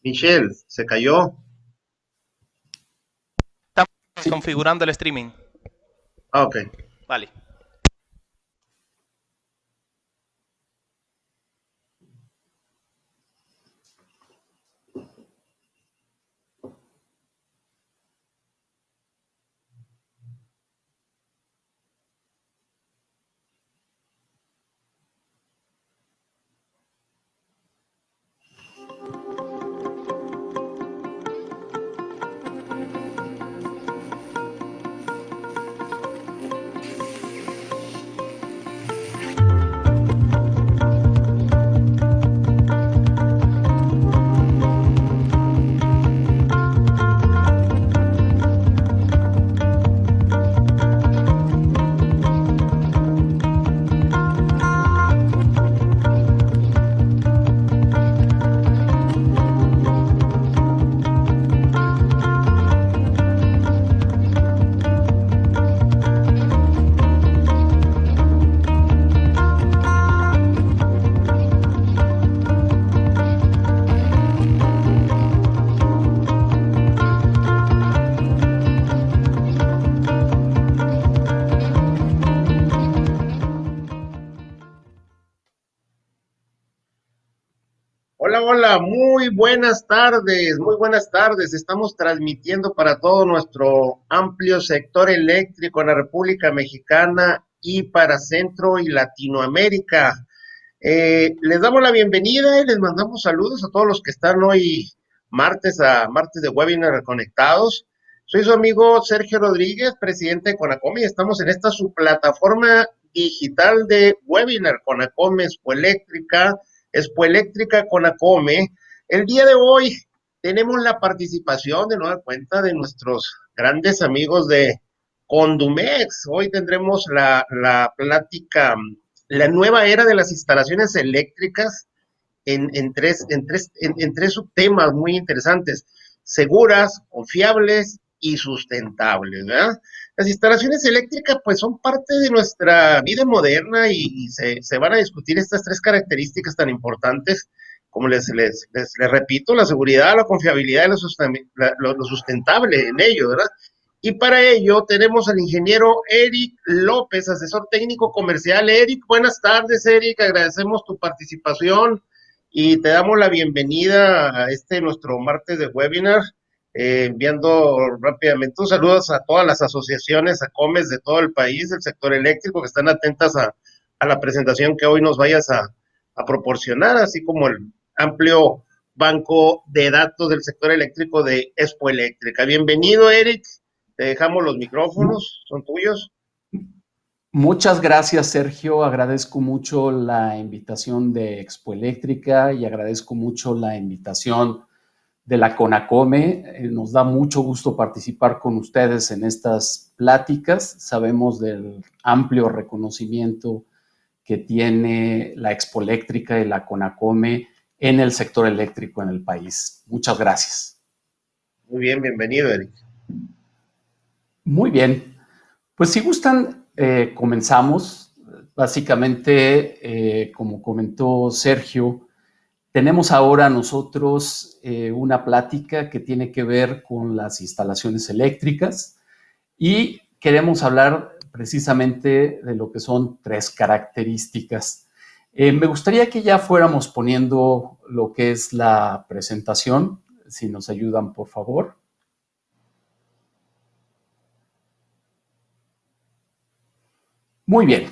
Michelle, se cayó. Estamos Sí. configurando el streaming. Ah, ok. Vale. Hola, hola, muy buenas tardes, muy buenas tardes. Estamos transmitiendo para todo nuestro amplio sector eléctrico en la República Mexicana y para Centro y Latinoamérica. Les damos la bienvenida y les mandamos saludos a todos los que están hoy martes de webinar conectados. Soy su amigo Sergio Rodríguez, presidente de Conacome, y estamos en esta su plataforma digital de webinar, Conacome Expo Eléctrica Conacome. El día de hoy tenemos la participación de nueva cuenta de nuestros grandes amigos de Condumex. Hoy tendremos la plática, la nueva era de las instalaciones eléctricas en tres subtemas muy interesantes: seguras, confiables y sustentables, ¿verdad? Las instalaciones eléctricas pues son parte de nuestra vida moderna y se van a discutir estas tres características tan importantes, como les repito: la seguridad, la confiabilidad y lo sustentable en ello, ¿verdad? Y para ello tenemos al ingeniero Eric López, asesor técnico comercial. Eric, buenas tardes, Eric, agradecemos tu participación y te damos la bienvenida a nuestro martes de webinar, enviando rápidamente un saludo a todas las asociaciones, a COMES de todo el país, del sector eléctrico, que están atentas a la presentación que hoy nos vayas a proporcionar, así como el amplio banco de datos del sector eléctrico de Expo Eléctrica. Bienvenido, Eric, te dejamos los micrófonos, son tuyos. Muchas gracias, Sergio. Agradezco mucho la invitación de Expo Eléctrica y agradezco mucho la invitación de la Conacome. Nos da mucho gusto participar con ustedes en estas pláticas. Sabemos del amplio reconocimiento que tiene la Expo Eléctrica y la Conacome en el sector eléctrico en el país. Muchas gracias. Muy bien, bienvenido, Eric. Muy bien. Pues si gustan, comenzamos. Básicamente, como comentó Sergio, tenemos ahora nosotros una plática que tiene que ver con las instalaciones eléctricas y queremos hablar precisamente de lo que son tres características. Me gustaría que ya fuéramos poniendo lo que es la presentación, si nos ayudan, por favor. Muy bien.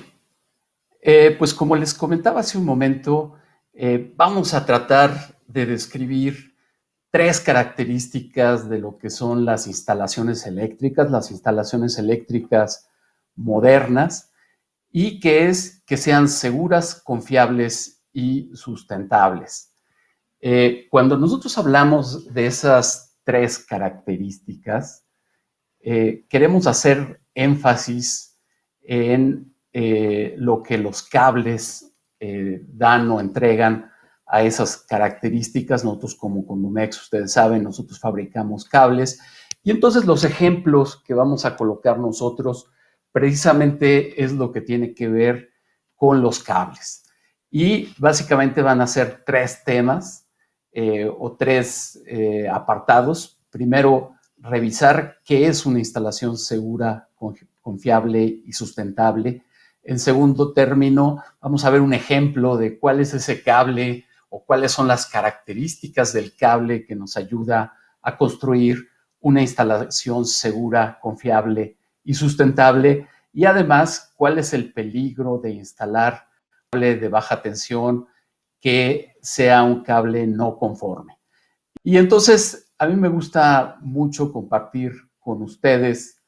Pues como les comentaba hace un momento, vamos a tratar de describir tres características de lo que son las instalaciones eléctricas modernas, y que es que sean seguras, confiables y sustentables. Cuando nosotros hablamos de esas tres características, queremos hacer énfasis en lo que los cables dan o entregan a esas características. Nosotros como Condumex, ustedes saben, nosotros fabricamos cables, y entonces los ejemplos que vamos a colocar nosotros precisamente es lo que tiene que ver con los cables. Y básicamente van a ser tres temas. o tres apartados. Primero, revisar qué es una instalación segura, confiable y sustentable. En segundo término, vamos a ver un ejemplo de cuál es ese cable o cuáles son las características del cable que nos ayuda a construir una instalación segura, confiable y sustentable. Y además, cuál es el peligro de instalar cable de baja tensión que sea un cable no conforme. Y entonces, a mí me gusta mucho compartir con ustedes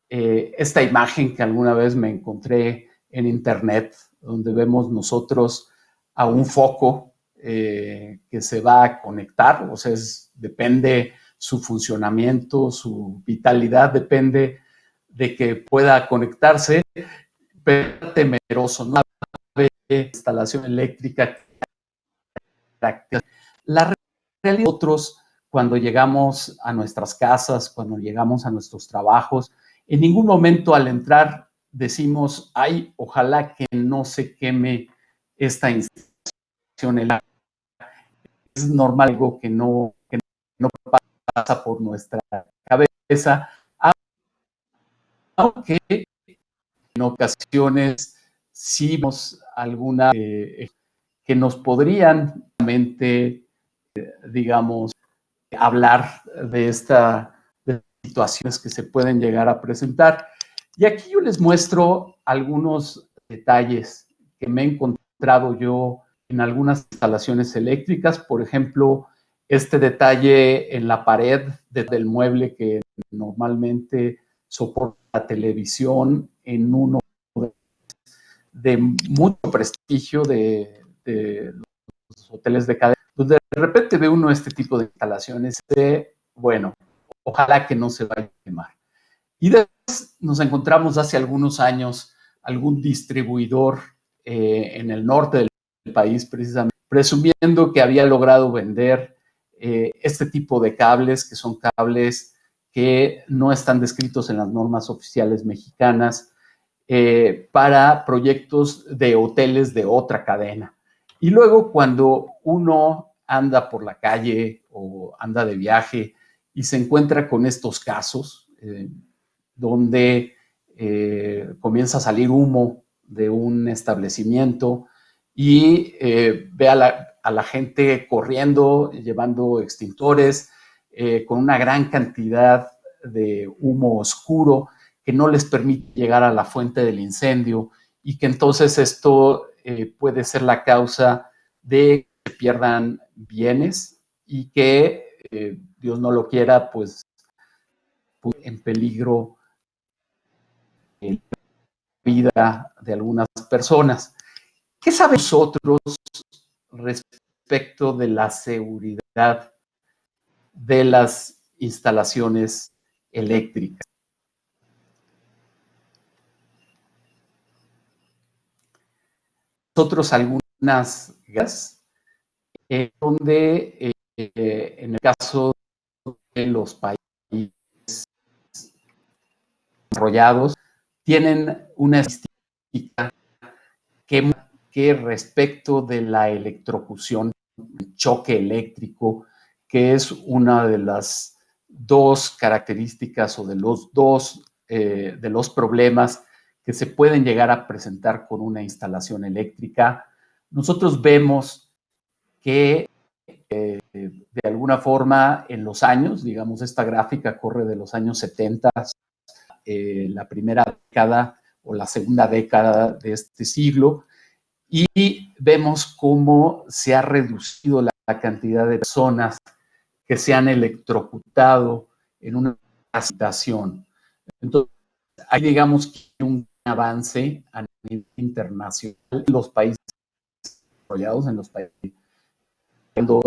esta imagen que alguna vez me encontré en internet, donde vemos nosotros a un foco que se va a conectar, o sea, depende su funcionamiento, su vitalidad, depende de que pueda conectarse, pero temeroso, no hay instalación eléctrica. La realidad, nosotros cuando llegamos a nuestras casas, cuando llegamos a nuestros trabajos, en ningún momento al entrar decimos, ay, ojalá que no se queme esta instalación eléctrica. Es normal, algo que no pasa por nuestra cabeza, aunque en ocasiones sí vemos alguna que nos podrían digamos, hablar de estas situaciones que se pueden llegar a presentar. Y aquí yo les muestro algunos detalles que me he encontrado yo en algunas instalaciones eléctricas. Por ejemplo, este detalle en la pared del mueble que normalmente soporta la televisión en uno de mucho prestigio de los hoteles de cadena, donde de repente ve uno este tipo de instalaciones de, bueno, ojalá que no se vaya a quemar. Y después nos encontramos hace algunos años algún distribuidor en el norte del país, precisamente, presumiendo que había logrado vender este tipo de cables, que son cables que no están descritos en las normas oficiales mexicanas, para proyectos de hoteles de otra cadena. Y luego cuando uno anda por la calle o anda de viaje y se encuentra con estos casos, donde comienza a salir humo de un establecimiento y ve a la gente corriendo, llevando extintores, con una gran cantidad de humo oscuro que no les permite llegar a la fuente del incendio y que entonces esto puede ser la causa de que pierdan bienes y que, Dios no lo quiera, pues en peligro la vida de algunas personas. ¿Qué sabemos nosotros respecto de la seguridad de las instalaciones eléctricas? Nosotros algunas gas, donde en el caso de los países desarrollados tienen una estadística que respecto de la electrocución, choque eléctrico, que es una de las dos características o de los problemas que se pueden llegar a presentar con una instalación eléctrica. Nosotros vemos que de alguna forma en los años, digamos, esta gráfica corre de los años 70, la primera década o la segunda década de este siglo, y vemos cómo se ha reducido la cantidad de personas que se han electrocutado en una capacitación. Entonces, hay, digamos, que un avance a nivel internacional en los países desarrollados, en los países viendo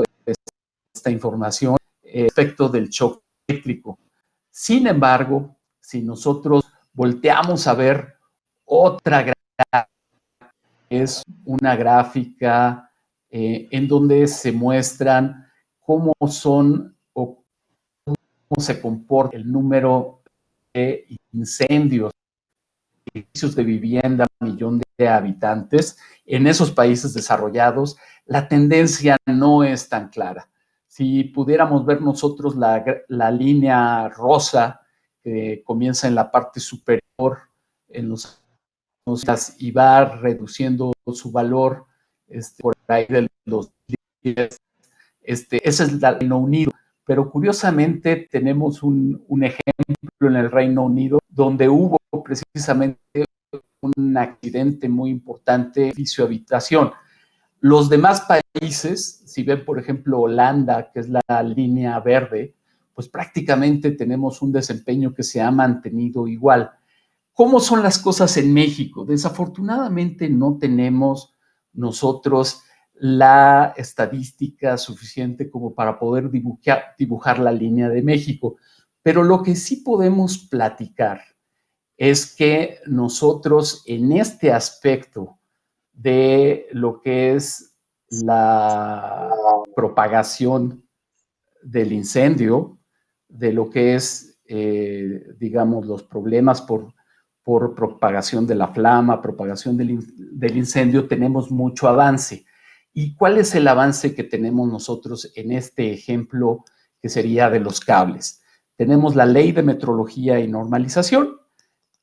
esta información respecto del choque eléctrico. Sin embargo, si nosotros volteamos a ver otra gráfica, es una gráfica en donde se muestran cómo son o cómo se comporta el número de incendios, edificios de vivienda, millón de habitantes. En esos países desarrollados, la tendencia no es tan clara. Si pudiéramos ver nosotros la línea rosa que comienza en la parte superior en los y va reduciendo su valor por ahí de los 10, ese es el Reino Unido. Pero curiosamente tenemos un ejemplo en el Reino Unido donde hubo precisamente un accidente muy importante, edificio habitación. Los demás países, si ven por ejemplo Holanda, que es la línea verde, pues prácticamente tenemos un desempeño que se ha mantenido igual. ¿Cómo son las cosas en México? Desafortunadamente no tenemos nosotros la estadística suficiente como para poder dibujar la línea de México, pero lo que sí podemos platicar es que nosotros en este aspecto de lo que es la propagación del incendio, de lo que es, digamos, los problemas por propagación de la flama, propagación del incendio, tenemos mucho avance. ¿Y cuál es el avance que tenemos nosotros en este ejemplo que sería de los cables? Tenemos la Ley de Metrología y Normalización,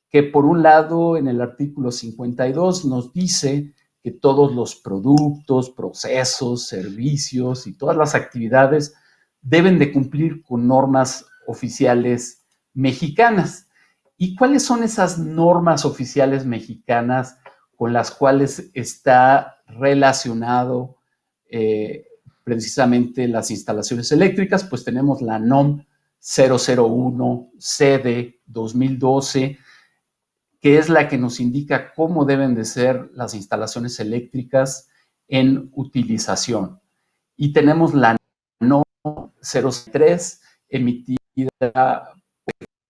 que por un lado en el artículo 52 nos dice que todos los productos, procesos, servicios y todas las actividades deben de cumplir con normas oficiales mexicanas. ¿Y cuáles son esas normas oficiales mexicanas con las cuales está relacionado precisamente las instalaciones eléctricas? Pues tenemos la NOM 001 CD 2012, que es la que nos indica cómo deben de ser las instalaciones eléctricas en utilización. Y tenemos la NOM 03, emitida por la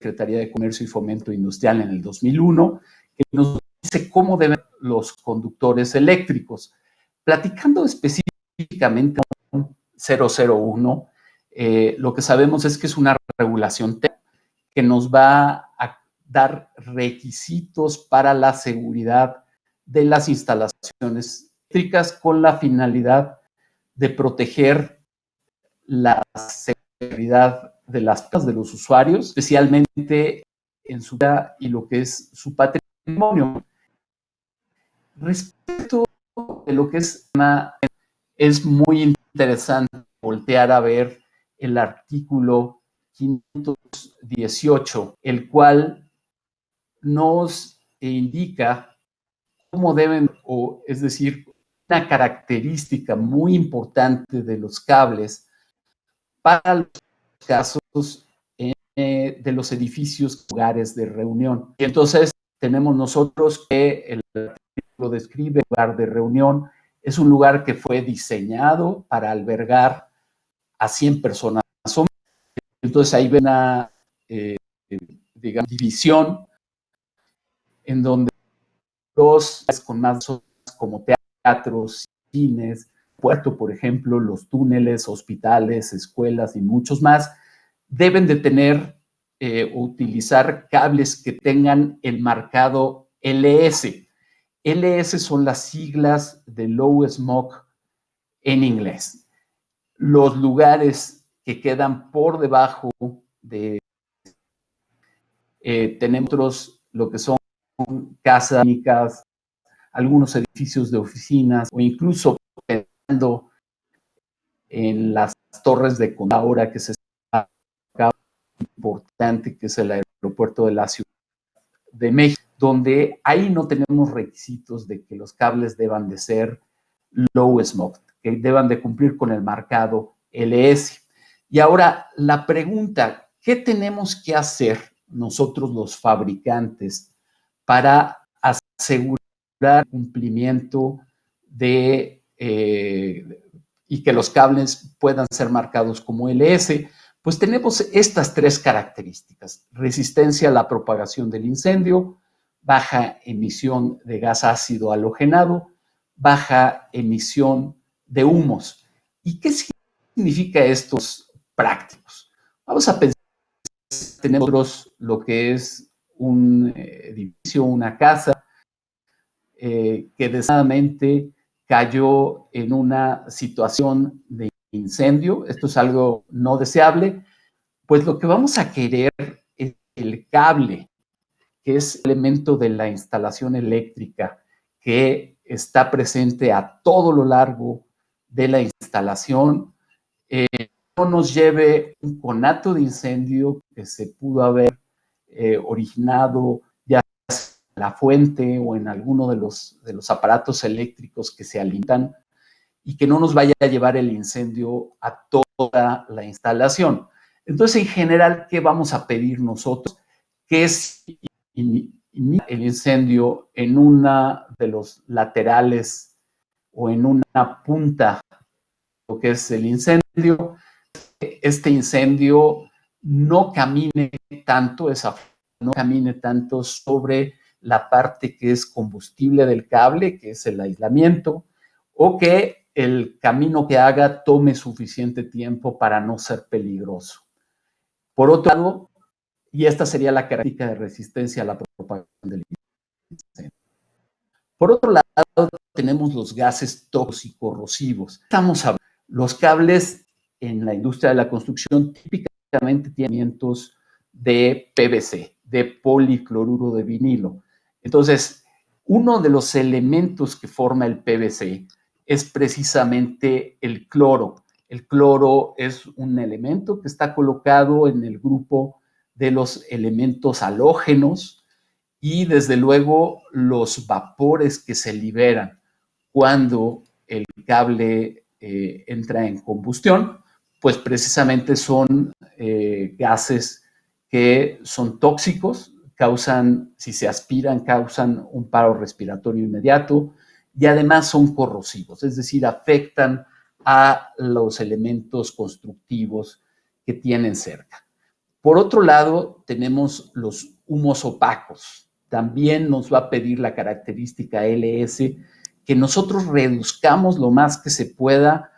Secretaría de Comercio y Fomento Industrial en el 2001, que nos dice cómo deben ser los conductores eléctricos. Platicando específicamente de 001, lo que sabemos es que es una regulación que nos va a dar requisitos para la seguridad de las instalaciones eléctricas con la finalidad de proteger la seguridad de los usuarios, especialmente en su vida y lo que es su patrimonio. Respecto de lo que es muy interesante voltear a ver el artículo 518, el cual nos indica cómo deben, o es decir, una característica muy importante de los cables para los casos de los edificios, lugares de reunión. Y entonces tenemos nosotros que el artículo describe lugar de reunión, es un lugar que fue diseñado para albergar a 100 personas. Entonces ahí ven una, digamos, división en donde los con más como teatros, cines, puerto, por ejemplo, los túneles, hospitales, escuelas y muchos más, deben de tener utilizar cables que tengan el marcado LS. LS son las siglas de Low Smoke en inglés. Los lugares que quedan por debajo de tenemos lo que son casas, algunos edificios de oficinas o incluso pensando en las torres de condado ahora que se está importante, que es el aeropuerto de la Ciudad de México, donde ahí no tenemos requisitos de que los cables deban de ser low smoke, que deban de cumplir con el marcado LS. Y ahora la pregunta, ¿qué tenemos que hacer nosotros los fabricantes para asegurar el cumplimiento de y que los cables puedan ser marcados como LS? Pues tenemos estas tres características: resistencia a la propagación del incendio, baja emisión de gas ácido halogenado, baja emisión de humos. ¿Y qué significa estos prácticos? Vamos a pensar, tenemos lo que es un edificio, una casa, que desafortunadamente cayó en una situación de incendio, esto es algo no deseable, pues lo que vamos a querer es el cable, que es el elemento de la instalación eléctrica que está presente a todo lo largo de la instalación, no nos lleve un conato de incendio que se pudo haber originado ya sea en la fuente o en alguno de los aparatos eléctricos que se alimentan, y que no nos vaya a llevar el incendio a toda la instalación. Entonces, en general, ¿qué vamos a pedir nosotros? Que es el incendio en una de los laterales o en una punta, lo que es el incendio. Este incendio no camine tanto, no camine tanto sobre la parte que es combustible del cable, que es el aislamiento, o que el camino que haga tome suficiente tiempo para no ser peligroso. Por otro lado, y esta sería la característica de resistencia a la propagación del incendio. Por otro lado, tenemos los gases tóxicos y corrosivos. Estamos hablando, los cables en la industria de la construcción típicamente tienen elementos de PVC, de policloruro de vinilo. Entonces, uno de los elementos que forma el PVC es precisamente el cloro. El cloro es un elemento que está colocado en el grupo de los elementos halógenos, y desde luego los vapores que se liberan cuando el cable entra en combustión, pues precisamente son gases que son tóxicos, causan, si se aspiran, causan un paro respiratorio inmediato, y además son corrosivos, es decir, afectan a los elementos constructivos que tienen cerca. Por otro lado, tenemos los humos opacos. También nos va a pedir la característica LS que nosotros reduzcamos lo más que se pueda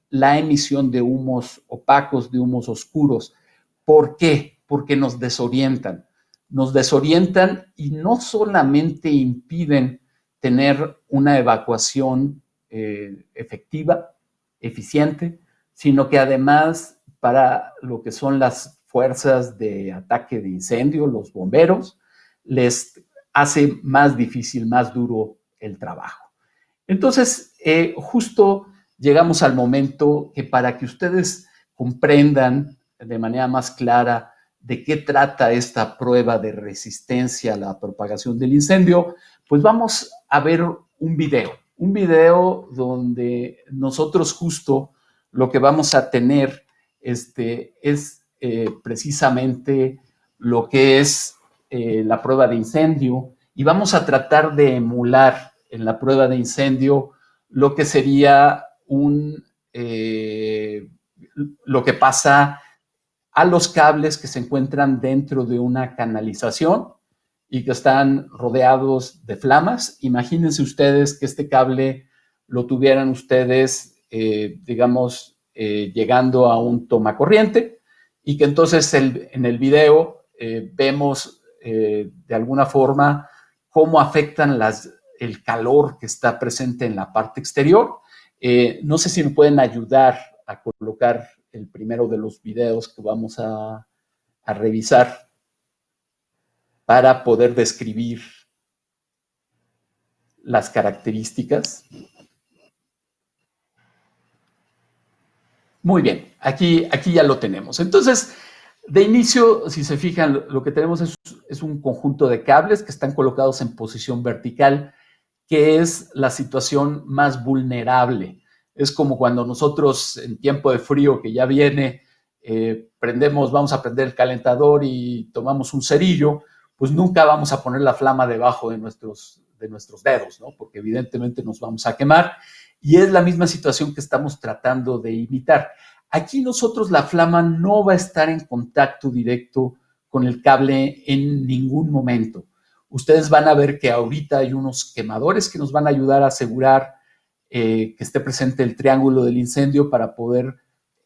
la emisión de humos opacos, de humos oscuros. ¿Por qué? Porque nos desorientan. Nos desorientan y no solamente impiden tener una evacuación efectiva, eficiente, sino que además para lo que son las fuerzas de ataque de incendio, los bomberos, les hace más difícil, más duro el trabajo. Entonces, justo llegamos al momento que para que ustedes comprendan de manera más clara de qué trata esta prueba de resistencia a la propagación del incendio, pues vamos a ver un video donde nosotros justo lo que vamos a tener es precisamente lo que es la prueba de incendio, y vamos a tratar de emular en la prueba de incendio lo que sería lo que pasa a los cables que se encuentran dentro de una canalización y que están rodeados de flamas. Imagínense ustedes que este cable lo tuvieran ustedes, digamos, llegando a un tomacorriente, y que entonces en el video vemos de alguna forma cómo afectan el calor que está presente en la parte exterior. No sé si me pueden ayudar a colocar el primero de los videos que vamos a revisar para poder describir las características. Muy bien, aquí ya lo tenemos. Entonces, de inicio, si se fijan, lo que tenemos es un conjunto de cables que están colocados en posición vertical, que es la situación más vulnerable. Es como cuando nosotros en tiempo de frío que ya viene, vamos a prender el calentador y tomamos un cerillo, pues nunca vamos a poner la flama debajo de nuestros dedos, ¿no? Porque evidentemente nos vamos a quemar, y es la misma situación que estamos tratando de imitar. Aquí nosotros la flama no va a estar en contacto directo con el cable en ningún momento. Ustedes van a ver que ahorita hay unos quemadores que nos van a ayudar a asegurar que esté presente el triángulo del incendio para poder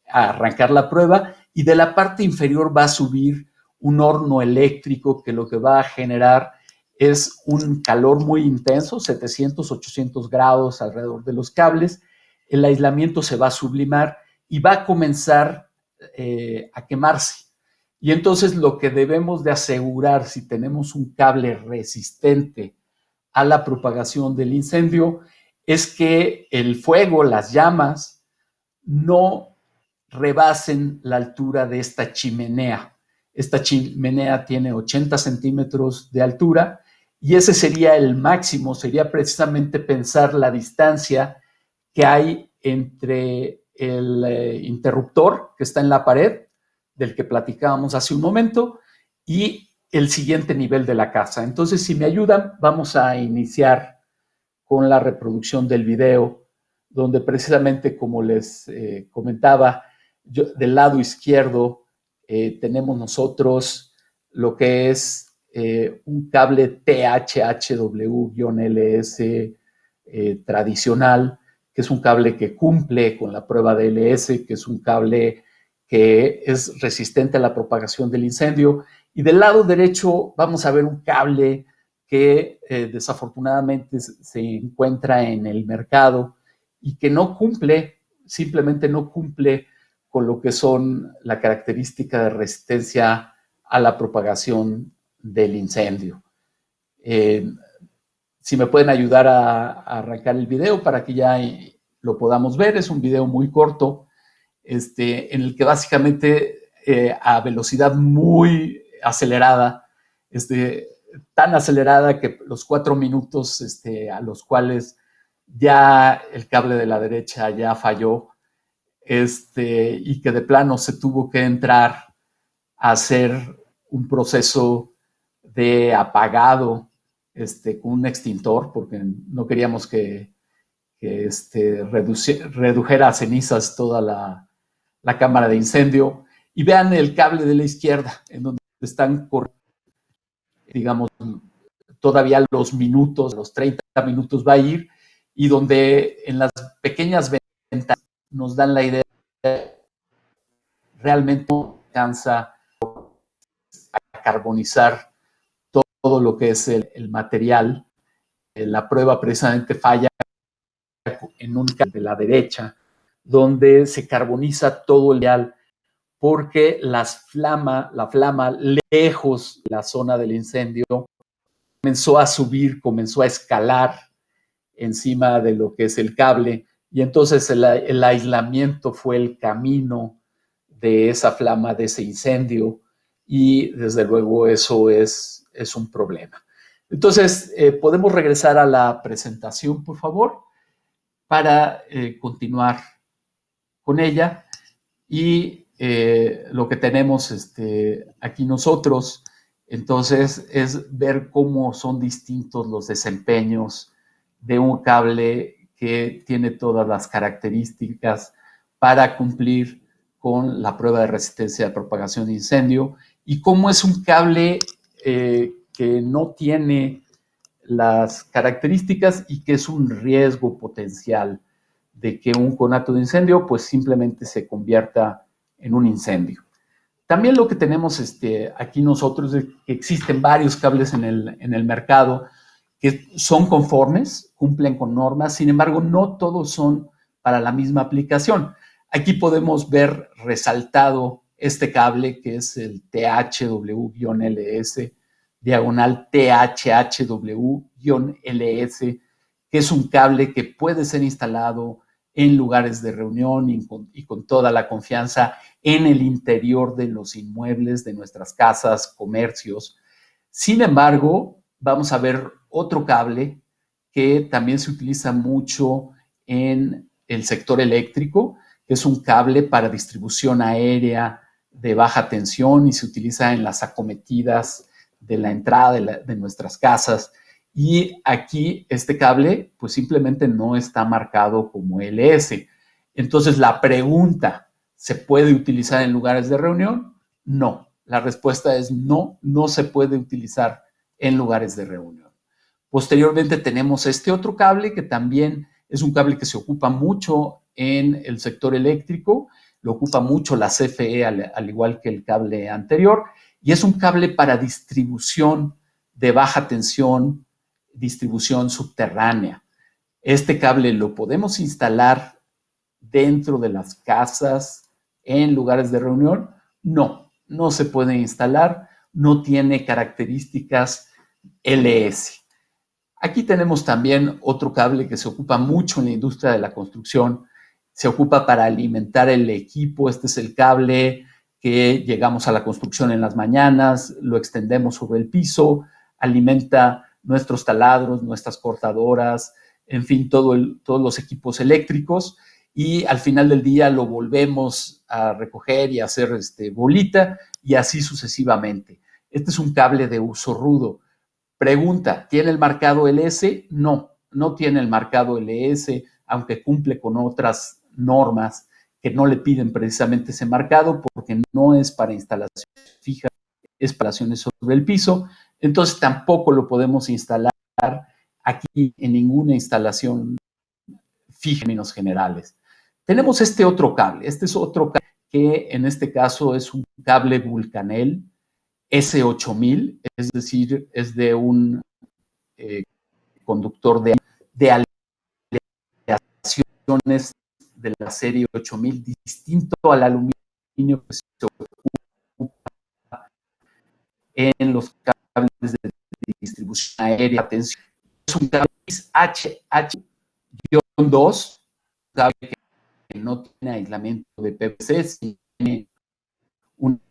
arrancar la prueba, y de la parte inferior va a subir un horno eléctrico que lo que va a generar es un calor muy intenso, 700, 800 grados alrededor de los cables. El aislamiento se va a sublimar y va a comenzar a quemarse. Y entonces lo que debemos de asegurar si tenemos un cable resistente a la propagación del incendio es que el fuego, las llamas, no rebasen la altura de esta chimenea. Esta chimenea tiene 80 centímetros de altura y ese sería el máximo, sería precisamente pensar la distancia que hay entre el interruptor que está en la pared, del que platicábamos hace un momento, y el siguiente nivel de la casa. Entonces, si me ayudan, vamos a iniciar con la reproducción del video, donde precisamente, como les comentaba, del lado izquierdo tenemos nosotros lo que es un cable THHW-LS tradicional, que es un cable que cumple con la prueba de LS, que es un cable que es resistente a la propagación del incendio. Y del lado derecho vamos a ver un cable que desafortunadamente se encuentra en el mercado y que no cumple, simplemente no cumple con lo que son la característica de resistencia a la propagación del incendio. Si me pueden ayudar a arrancar el video para que ya lo podamos ver, es un video muy corto, en el que básicamente a velocidad muy acelerada, tan acelerada que los 4 minutos a los cuales ya el cable de la derecha ya falló, y que de plano se tuvo que entrar a hacer un proceso de apagado con un extintor, porque no queríamos que redujera a cenizas toda la cámara de incendio. Y vean el cable de la izquierda, en donde están corriendo, digamos, todavía los minutos, los 30 minutos va a ir, y donde en las pequeñas ventanas nos dan la idea de realmente no alcanza a carbonizar todo lo que es el material. La prueba precisamente falla en un cable de la derecha, donde se carboniza todo el material, porque la flama lejos de la zona del incendio comenzó a subir, comenzó a escalar encima de lo que es el cable, y entonces el aislamiento fue el camino de esa flama, de ese incendio, y desde luego eso es un problema. Entonces, ¿podemos regresar a la presentación, por favor, para continuar con ella? Y lo que tenemos aquí nosotros, entonces, es ver cómo son distintos los desempeños de un cable que tiene todas las características para cumplir con la prueba de resistencia de propagación de incendio, y cómo es un cable que no tiene las características y que es un riesgo potencial de que un conato de incendio pues simplemente se convierta en un incendio. También lo que tenemos aquí nosotros es que existen varios cables en el mercado que son conformes, cumplen con normas, sin embargo no todos son para la misma aplicación. Aquí podemos ver resaltado este cable que es el THW-LS, diagonal THHW-LS, que es un cable que puede ser instalado en lugares de reunión y con toda la confianza en el interior de los inmuebles, de nuestras casas, comercios. Sin embargo, vamos a ver otro cable que también se utiliza mucho en el sector eléctrico, que es un cable para distribución aérea de baja tensión y se utiliza en las acometidas de la entrada de nuestras casas. Y aquí este cable pues simplemente no está marcado como LS. Entonces la pregunta, ¿se puede utilizar en lugares de reunión? No. La respuesta es no, no se puede utilizar en lugares de reunión. Posteriormente tenemos este otro cable que también es un cable que se ocupa mucho en el sector eléctrico, lo ocupa mucho la CFE al igual que el cable anterior, y es un cable para distribución de baja tensión, distribución subterránea. Este cable lo podemos instalar dentro de las casas, en lugares de reunión, no se puede instalar, no tiene características LS. Aquí tenemos también otro cable que se ocupa mucho en la industria de la construcción, se ocupa para alimentar el equipo. Este es el cable que llegamos a la construcción en las mañanas, lo extendemos sobre el piso, alimenta nuestros taladros, nuestras cortadoras, en fin, todos los equipos eléctricos, y al final del día lo volvemos a recoger y a hacer bolita, y así sucesivamente. Este es un cable de uso rudo. Pregunta, ¿tiene el marcado LS? No tiene el marcado LS, aunque cumple con otras normas que no le piden precisamente ese marcado, porque no es para instalaciones fijas, es para instalaciones sobre el piso. Entonces tampoco lo podemos instalar aquí en ninguna instalación fija en términos generales. Tenemos este otro cable. Este es otro cable que en este caso es un cable Vulcanel S8000, es decir, es de un conductor de aleaciones de la serie 8000, distinto al aluminio que se ocupa en los cables de distribución aérea. Atención, es un cable HH-2, cable que no tiene aislamiento de PVC, sino tiene un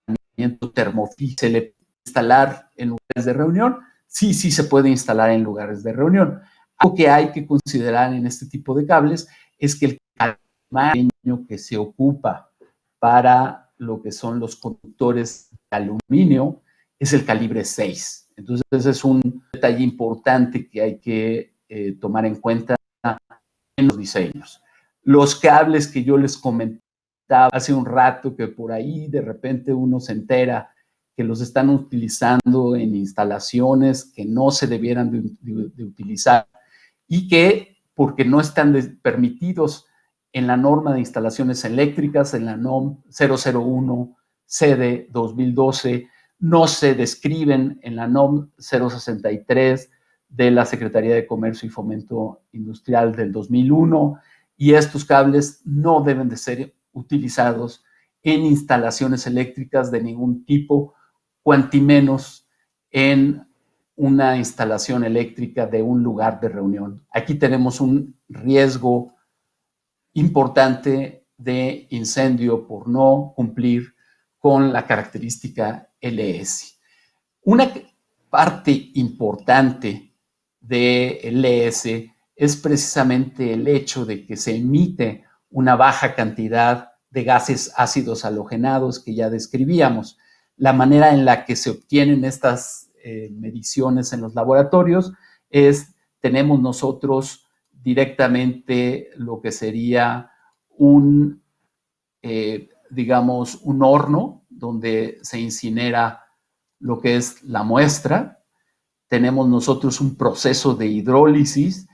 aislamiento termofísico. Se le puede instalar en lugares de reunión. Sí se puede instalar en lugares de reunión. Algo que hay que considerar en este tipo de cables es que el tamaño que se ocupa para lo que son los conductores de aluminio es el calibre 6. Entonces, ese es un detalle importante que hay que tomar en cuenta en los diseños. Los cables que yo les comentaba hace un rato, que por ahí de repente uno se entera que los están utilizando en instalaciones que no se debieran de utilizar, y que, porque no están permitidos en la norma de instalaciones eléctricas, en la NOM 001 CD 2012, no se describen en la NOM 063 de la Secretaría de Comercio y Fomento Industrial del 2001, y estos cables no deben de ser utilizados en instalaciones eléctricas de ningún tipo, cuanti menos en una instalación eléctrica de un lugar de reunión. Aquí tenemos un riesgo importante de incendio por no cumplir con la característica LS. Una parte importante de LS es precisamente el hecho de que se emite una baja cantidad de gases ácidos halogenados que ya describíamos. La manera en la que se obtienen estas mediciones en los laboratorios tenemos nosotros directamente lo que sería digamos, un horno donde se incinera lo que es la muestra. Tenemos nosotros un proceso de hidrólisis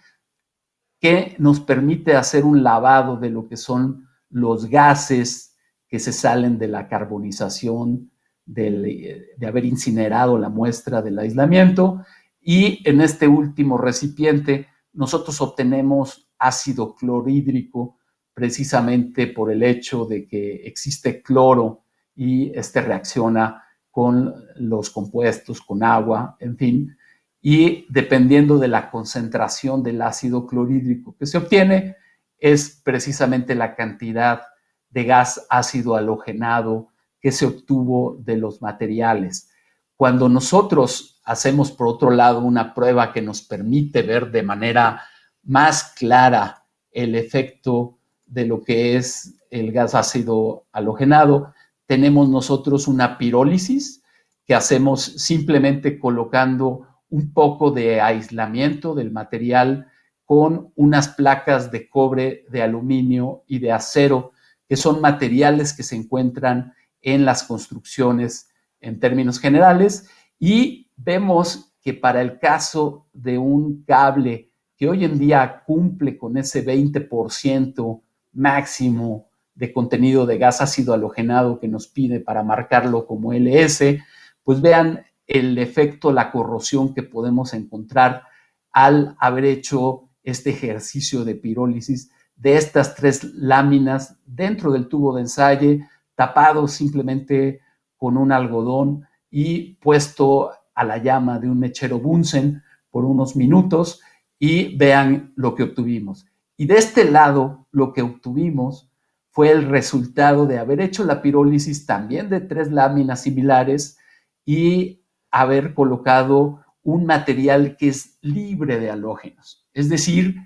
que nos permite hacer un lavado de lo que son los gases que se salen de la carbonización, de haber incinerado la muestra del aislamiento, y en este último recipiente nosotros obtenemos ácido clorhídrico precisamente por el hecho de que existe cloro y reacciona con los compuestos, con agua, en fin, y dependiendo de la concentración del ácido clorhídrico que se obtiene, es precisamente la cantidad de gas ácido halogenado que se obtuvo de los materiales. Cuando nosotros hacemos, por otro lado, una prueba que nos permite ver de manera más clara el efecto de lo que es el gas ácido halogenado, tenemos nosotros una pirólisis que hacemos simplemente colocando un poco de aislamiento del material con unas placas de cobre, de aluminio y de acero, que son materiales que se encuentran en las construcciones en términos generales, y vemos que para el caso de un cable que hoy en día cumple con ese 20% máximo de contenido de gas ácido halogenado que nos pide para marcarlo como LS, pues vean el efecto, la corrosión que podemos encontrar al haber hecho este ejercicio de pirólisis de estas 3 láminas dentro del tubo de ensayo, tapado simplemente con un algodón y puesto a la llama de un mechero Bunsen por unos minutos, y vean lo que obtuvimos. Y de este lado, lo que obtuvimos fue el resultado de haber hecho la pirólisis también de 3 láminas similares y haber colocado un material que es libre de halógenos. Es decir,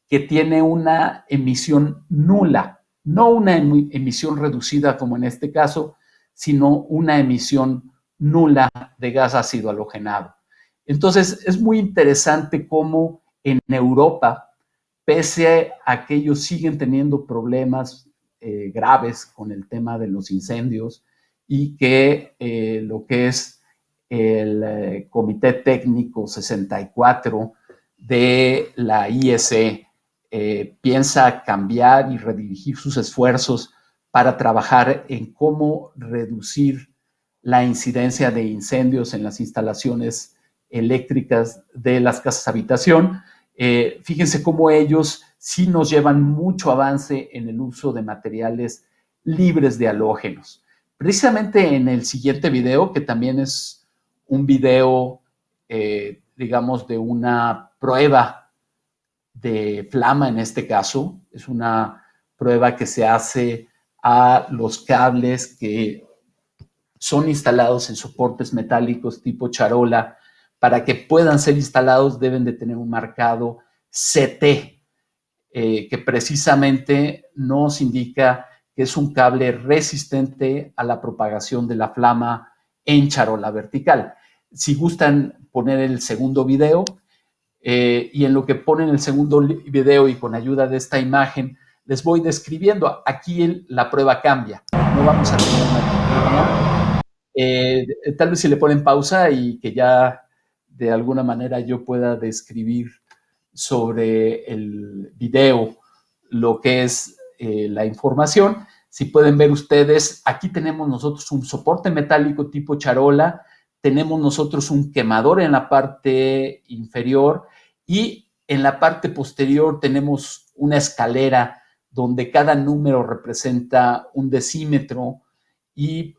que tiene una emisión nula, no una emisión reducida como en este caso, sino una emisión nula de gas ácido halogenado. Entonces, es muy interesante cómo en Europa, pese a que ellos siguen teniendo problemas graves con el tema de los incendios y que lo que es el Comité Técnico 64 de la IEC piensa cambiar y redirigir sus esfuerzos para trabajar en cómo reducir la incidencia de incendios en las instalaciones eléctricas de las casas habitación. Fíjense cómo ellos sí nos llevan mucho avance en el uso de materiales libres de halógenos. Precisamente en el siguiente video, que también es un video, digamos, de una prueba de flama en este caso, es una prueba que se hace a los cables que son instalados en soportes metálicos tipo charola. Para que puedan ser instalados deben de tener un marcado CT, que precisamente nos indica que es un cable resistente a la propagación de la flama en charola vertical. Si gustan poner el segundo video, y en lo que ponen el segundo video y con ayuda de esta imagen, les voy describiendo. Aquí la prueba cambia. No vamos a tener una tal vez si le ponen pausa y que ya de alguna manera yo pueda describir sobre el video lo que es la información. Si pueden ver ustedes, aquí tenemos nosotros un soporte metálico tipo charola, tenemos nosotros un quemador en la parte inferior y en la parte posterior tenemos una escalera donde cada número representa un decímetro y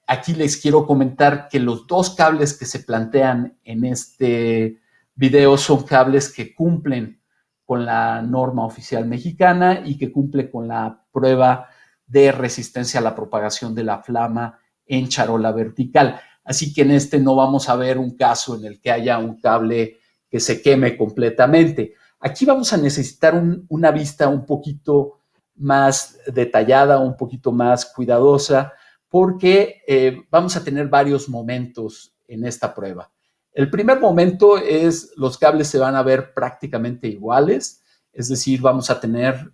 aquí les quiero comentar que los 2 cables que se plantean en este video son cables que cumplen con la norma oficial mexicana y que cumple con la prueba de resistencia a la propagación de la flama en charola vertical. Así que en este no vamos a ver un caso en el que haya un cable que se queme completamente. Aquí vamos a necesitar una vista un poquito más detallada, un poquito más cuidadosa, porque vamos a tener varios momentos en esta prueba. El primer momento es los cables se van a ver prácticamente iguales, es decir, vamos a tener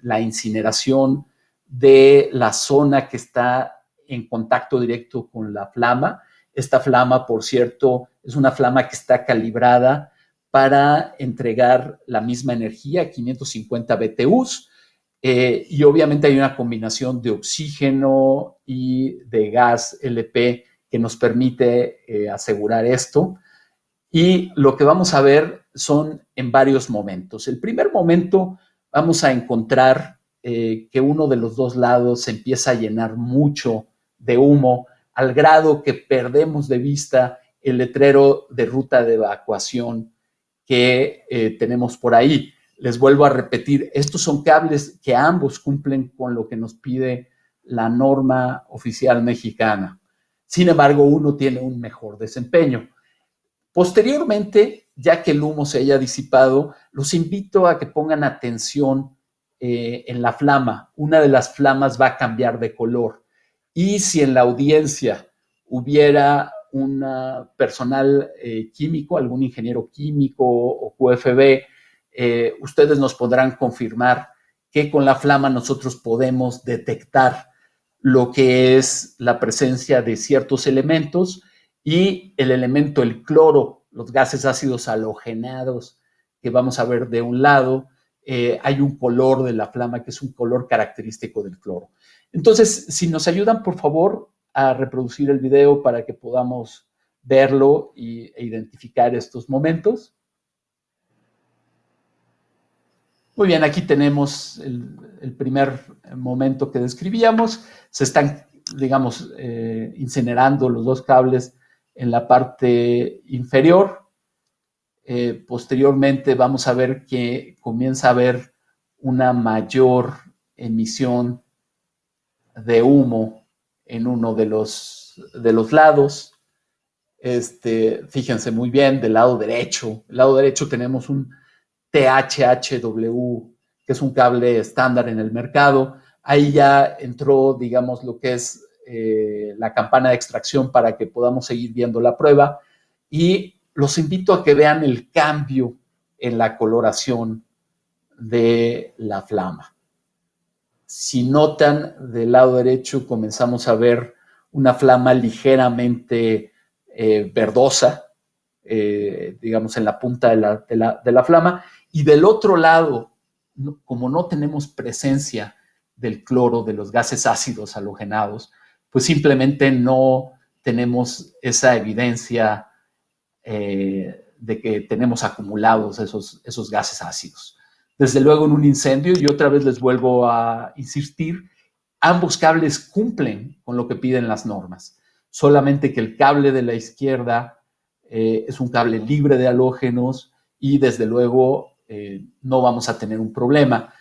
la incineración de la zona que está en contacto directo con la flama. Esta flama, por cierto, es una flama que está calibrada para entregar la misma energía, 550 BTUs, y obviamente hay una combinación de oxígeno y de gas LP que nos permite asegurar esto. Y lo que vamos a ver son en varios momentos. El primer momento vamos a encontrar que uno de los 2 lados se empieza a llenar mucho de humo al grado que perdemos de vista el letrero de ruta de evacuación que tenemos por ahí. Les vuelvo a repetir, estos son cables que ambos cumplen con lo que nos pide la norma oficial mexicana. Sin embargo, uno tiene un mejor desempeño. Posteriormente, ya que el humo se haya disipado, los invito a que pongan atención en la flama. Una de las flamas va a cambiar de color. Y si en la audiencia hubiera un personal químico, algún ingeniero químico o QFB, ustedes nos podrán confirmar que con la flama nosotros podemos detectar lo que es la presencia de ciertos elementos y el elemento, el cloro, los gases ácidos halogenados que vamos a ver de un lado, hay un color de la flama que es un color característico del cloro. Entonces, si nos ayudan, por favor, a reproducir el video para que podamos verlo e identificar estos momentos. Muy bien, aquí tenemos el primer momento que describíamos. Se están, digamos, incinerando los dos cables en la parte inferior. Posteriormente vamos a ver que comienza a haber una mayor emisión de humo en uno de los lados. Fíjense muy bien, del lado derecho. Del lado derecho tenemos un THHW, que es un cable estándar en el mercado. Ahí ya entró, digamos, lo que es la campana de extracción para que podamos seguir viendo la prueba. Y los invito a que vean el cambio en la coloración de la flama. Si notan, del lado derecho comenzamos a ver una flama ligeramente verdosa, digamos, en la punta de la flama. Y del otro lado, como no tenemos presencia del cloro, de los gases ácidos halogenados, pues simplemente no tenemos esa evidencia de que tenemos acumulados esos gases ácidos. Desde luego, en un incendio, y otra vez les vuelvo a insistir, ambos cables cumplen con lo que piden las normas, solamente que el cable de la izquierda es un cable libre de halógenos y desde luego no vamos a tener un problema.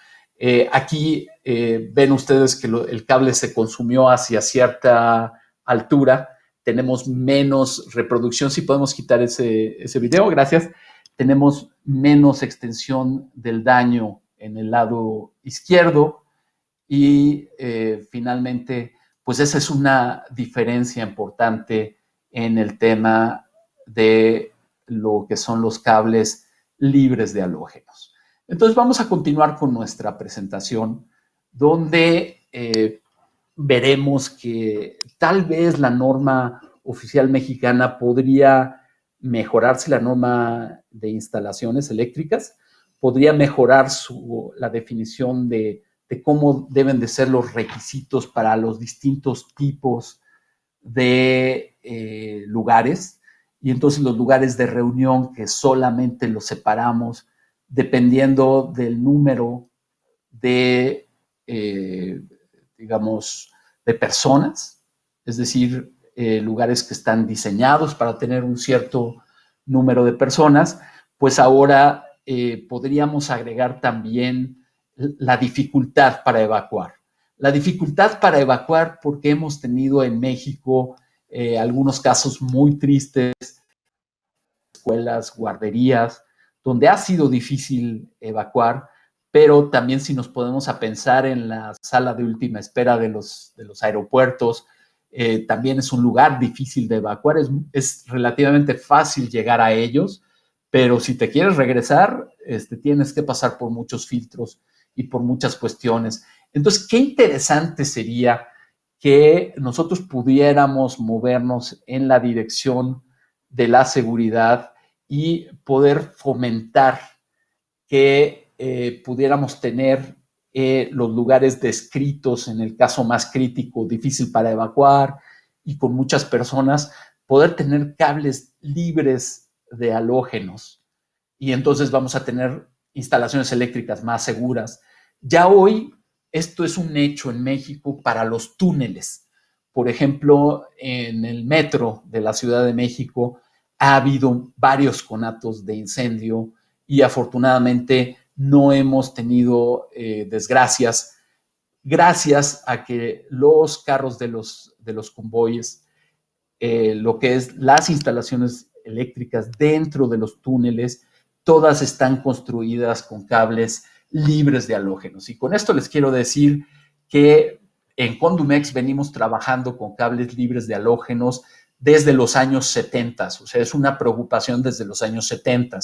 Aquí ven ustedes que el cable se consumió hacia cierta altura, tenemos menos reproducción. Si podemos quitar ese video, gracias. Tenemos menos extensión del daño en el lado izquierdo y finalmente, pues esa es una diferencia importante en el tema de lo que son los cables libres de halógenos. Entonces vamos a continuar con nuestra presentación, donde veremos que tal vez la norma oficial mexicana podría mejorarse, la norma de instalaciones eléctricas, podría mejorar la definición de cómo deben de ser los requisitos para los distintos tipos de lugares, y entonces los lugares de reunión que solamente los separamos dependiendo del número de digamos, de personas, es decir, lugares que están diseñados para tener un cierto número de personas, pues ahora podríamos agregar también la dificultad para evacuar. La dificultad para evacuar porque hemos tenido en México algunos casos muy tristes, escuelas, guarderías, donde ha sido difícil evacuar, pero también si nos podemos a pensar en la sala de última espera de los aeropuertos, también es un lugar difícil de evacuar, es relativamente fácil llegar a ellos, pero si te quieres regresar, tienes que pasar por muchos filtros y por muchas cuestiones. Entonces, qué interesante sería que nosotros pudiéramos movernos en la dirección de la seguridad y poder fomentar que pudiéramos tener los lugares descritos en el caso más crítico, difícil para evacuar y con muchas personas, poder tener cables libres de halógenos. Y entonces vamos a tener instalaciones eléctricas más seguras. Ya hoy esto es un hecho en México para los túneles. Por ejemplo, en el metro de la Ciudad de México ha habido varios conatos de incendio y afortunadamente no hemos tenido desgracias gracias a que los carros de los convoyes, lo que es las instalaciones eléctricas dentro de los túneles, todas están construidas con cables libres de halógenos. Y con esto les quiero decir que en Condumex venimos trabajando con cables libres de halógenos desde los años 70, o sea, es una preocupación desde los años 70.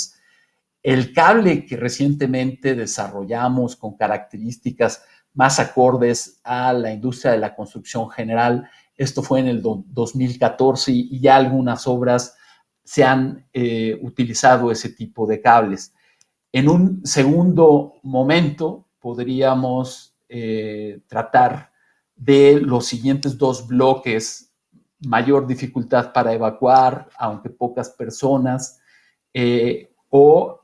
El cable que recientemente desarrollamos con características más acordes a la industria de la construcción general, esto fue en el 2014 y ya algunas obras se han utilizado ese tipo de cables. En un segundo momento podríamos tratar de los siguientes dos bloques: mayor dificultad para evacuar, aunque pocas personas, o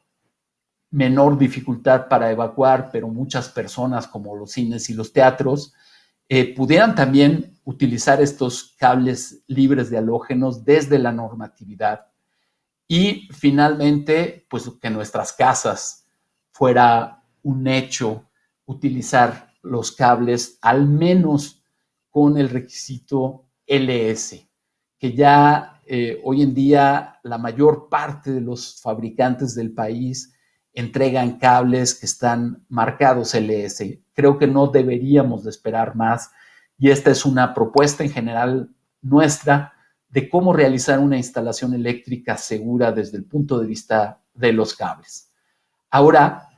menor dificultad para evacuar, pero muchas personas como los cines y los teatros pudieran también utilizar estos cables libres de halógenos desde la normatividad. Y finalmente, pues que nuestras casas fuera un hecho utilizar los cables al menos con el requisito LS, que ya hoy en día la mayor parte de los fabricantes del país entregan cables que están marcados LS. Creo que no deberíamos de esperar más y esta es una propuesta en general nuestra de cómo realizar una instalación eléctrica segura desde el punto de vista de los cables. Ahora,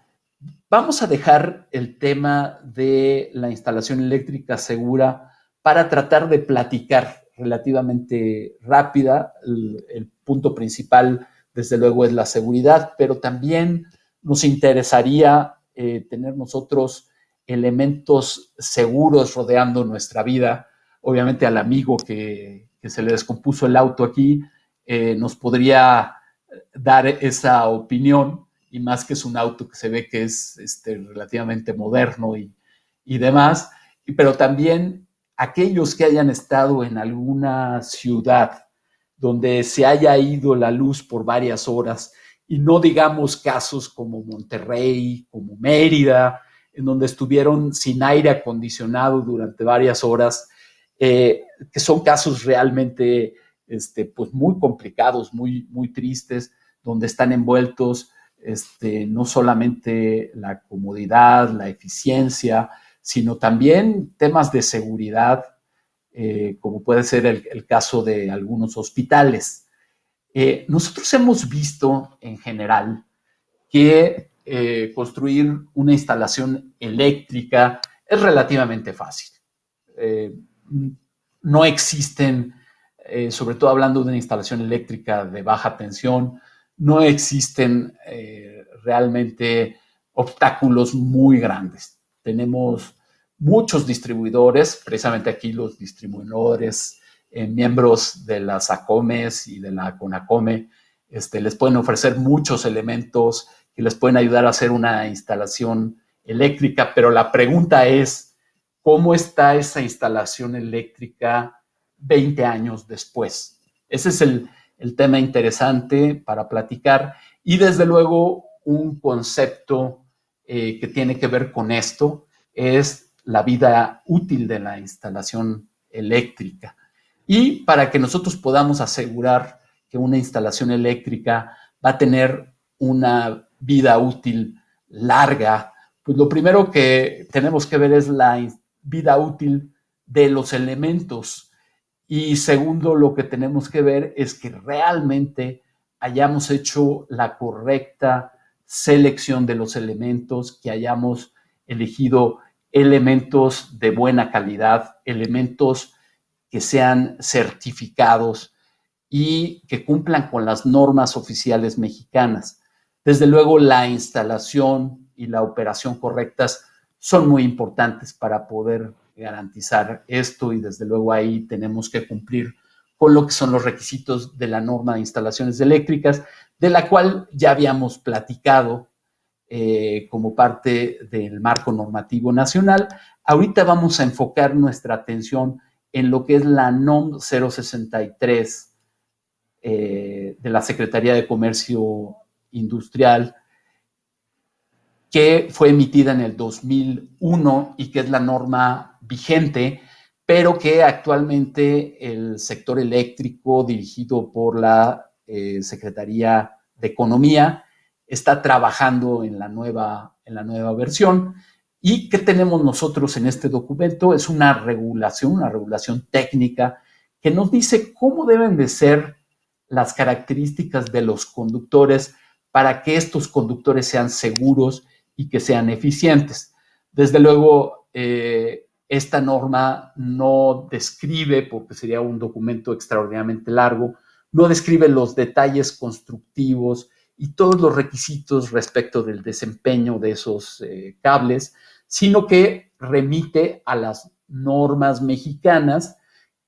vamos a dejar el tema de la instalación eléctrica segura para tratar de platicar relativamente rápida. El punto principal, desde luego, es la seguridad, pero también nos interesaría tener nosotros elementos seguros rodeando nuestra vida. Obviamente al amigo que se le descompuso el auto aquí, nos podría dar esa opinión, y más que es un auto que se ve que es relativamente moderno y demás, pero también aquellos que hayan estado en alguna ciudad donde se haya ido la luz por varias horas, y no digamos casos como Monterrey, como Mérida, en donde estuvieron sin aire acondicionado durante varias horas, que son casos realmente pues muy complicados, muy tristes, donde están envueltos no solamente la comodidad, la eficiencia, sino también temas de seguridad, como puede ser el caso de algunos hospitales. Nosotros hemos visto en general que construir una instalación eléctrica es relativamente fácil. No existen, sobre todo hablando de una instalación eléctrica de baja tensión, no existen realmente obstáculos muy grandes. Tenemos muchos distribuidores, precisamente aquí los distribuidores, miembros de las ACOMES y de la CONACOME, les pueden ofrecer muchos elementos que les pueden ayudar a hacer una instalación eléctrica, pero la pregunta es, ¿cómo está esa instalación eléctrica 20 años después? Ese es el tema interesante para platicar, y desde luego un concepto que tiene que ver con esto es la vida útil de la instalación eléctrica. Y para que nosotros podamos asegurar que una instalación eléctrica va a tener una vida útil larga, pues lo primero que tenemos que ver es la vida útil de los elementos. Y segundo, lo que tenemos que ver es que realmente hayamos hecho la correcta selección de los elementos, que hayamos elegido elementos de buena calidad, elementos que sean certificados y que cumplan con las normas oficiales mexicanas. Desde luego, la instalación y la operación correctas son muy importantes para poder garantizar esto, y desde luego ahí tenemos que cumplir con lo que son los requisitos de la norma de instalaciones eléctricas, de la cual ya habíamos platicado como parte del marco normativo nacional. Ahorita vamos a enfocar nuestra atención en lo que es la NOM 063 de la Secretaría de Comercio Industrial, que fue emitida en el 2001 y que es la norma vigente, pero que actualmente el sector eléctrico, dirigido por la Secretaría de Economía, está trabajando en la nueva versión. ¿Y qué tenemos nosotros en este documento? Es una regulación técnica que nos dice cómo deben de ser las características de los conductores para que estos conductores sean seguros y que sean eficientes. Desde luego, esta norma no describe, porque sería un documento extraordinariamente largo, no describe los detalles constructivos y todos los requisitos respecto del desempeño de esos cables, sino que remite a las normas mexicanas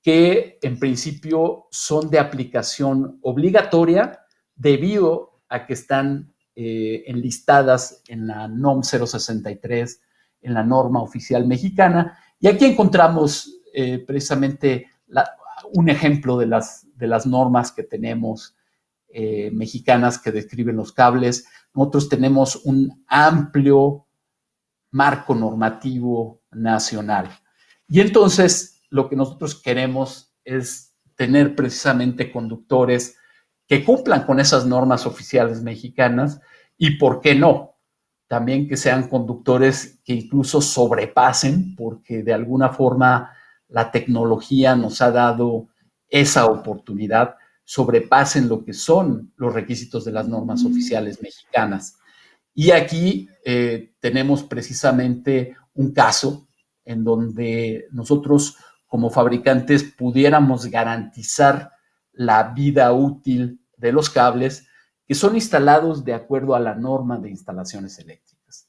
que en principio son de aplicación obligatoria debido a que están enlistadas en la NOM 063, en la norma oficial mexicana. Y aquí encontramos precisamente un ejemplo de las normas que tenemos mexicanas que describen los cables. Nosotros tenemos un amplio marco normativo nacional. Y entonces lo que nosotros queremos es tener precisamente conductores que cumplan con esas normas oficiales mexicanas y, ¿por qué no?, también que sean conductores que incluso sobrepasen, porque de alguna forma la tecnología nos ha dado esa oportunidad, sobrepasen lo que son los requisitos de las normas oficiales mexicanas. Y aquí tenemos precisamente un caso en donde nosotros como fabricantes pudiéramos garantizar la vida útil de los cables que son instalados de acuerdo a la norma de instalaciones eléctricas.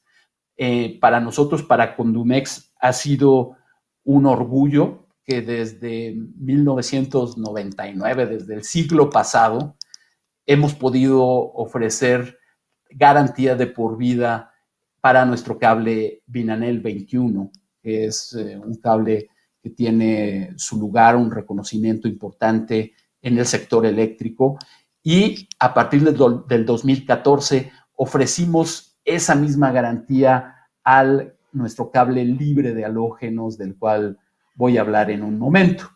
Para nosotros, para Condumex, ha sido un orgullo que desde 1999, desde el siglo pasado, hemos podido ofrecer garantía de por vida para nuestro cable Binanel 21, que es un cable que tiene su lugar, un reconocimiento importante en el sector eléctrico. Y a partir del 2014 ofrecimos esa misma garantía al nuestro cable libre de halógenos, del cual voy a hablar en un momento.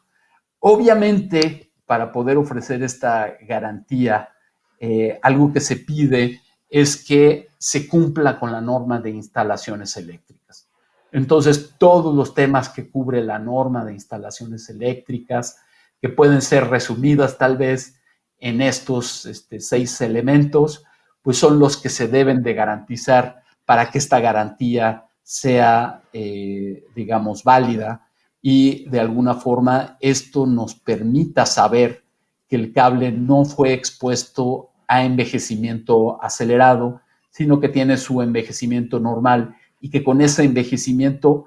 Obviamente, para poder ofrecer esta garantía, algo que se pide es que se cumpla con la norma de instalaciones eléctricas. Entonces, todos los temas que cubre la norma de instalaciones eléctricas, que pueden ser resumidas tal vez en estos 6 elementos, pues son los que se deben de garantizar para que esta garantía sea, digamos, válida y de alguna forma esto nos permita saber que el cable no fue expuesto a envejecimiento acelerado, sino que tiene su envejecimiento normal y que con ese envejecimiento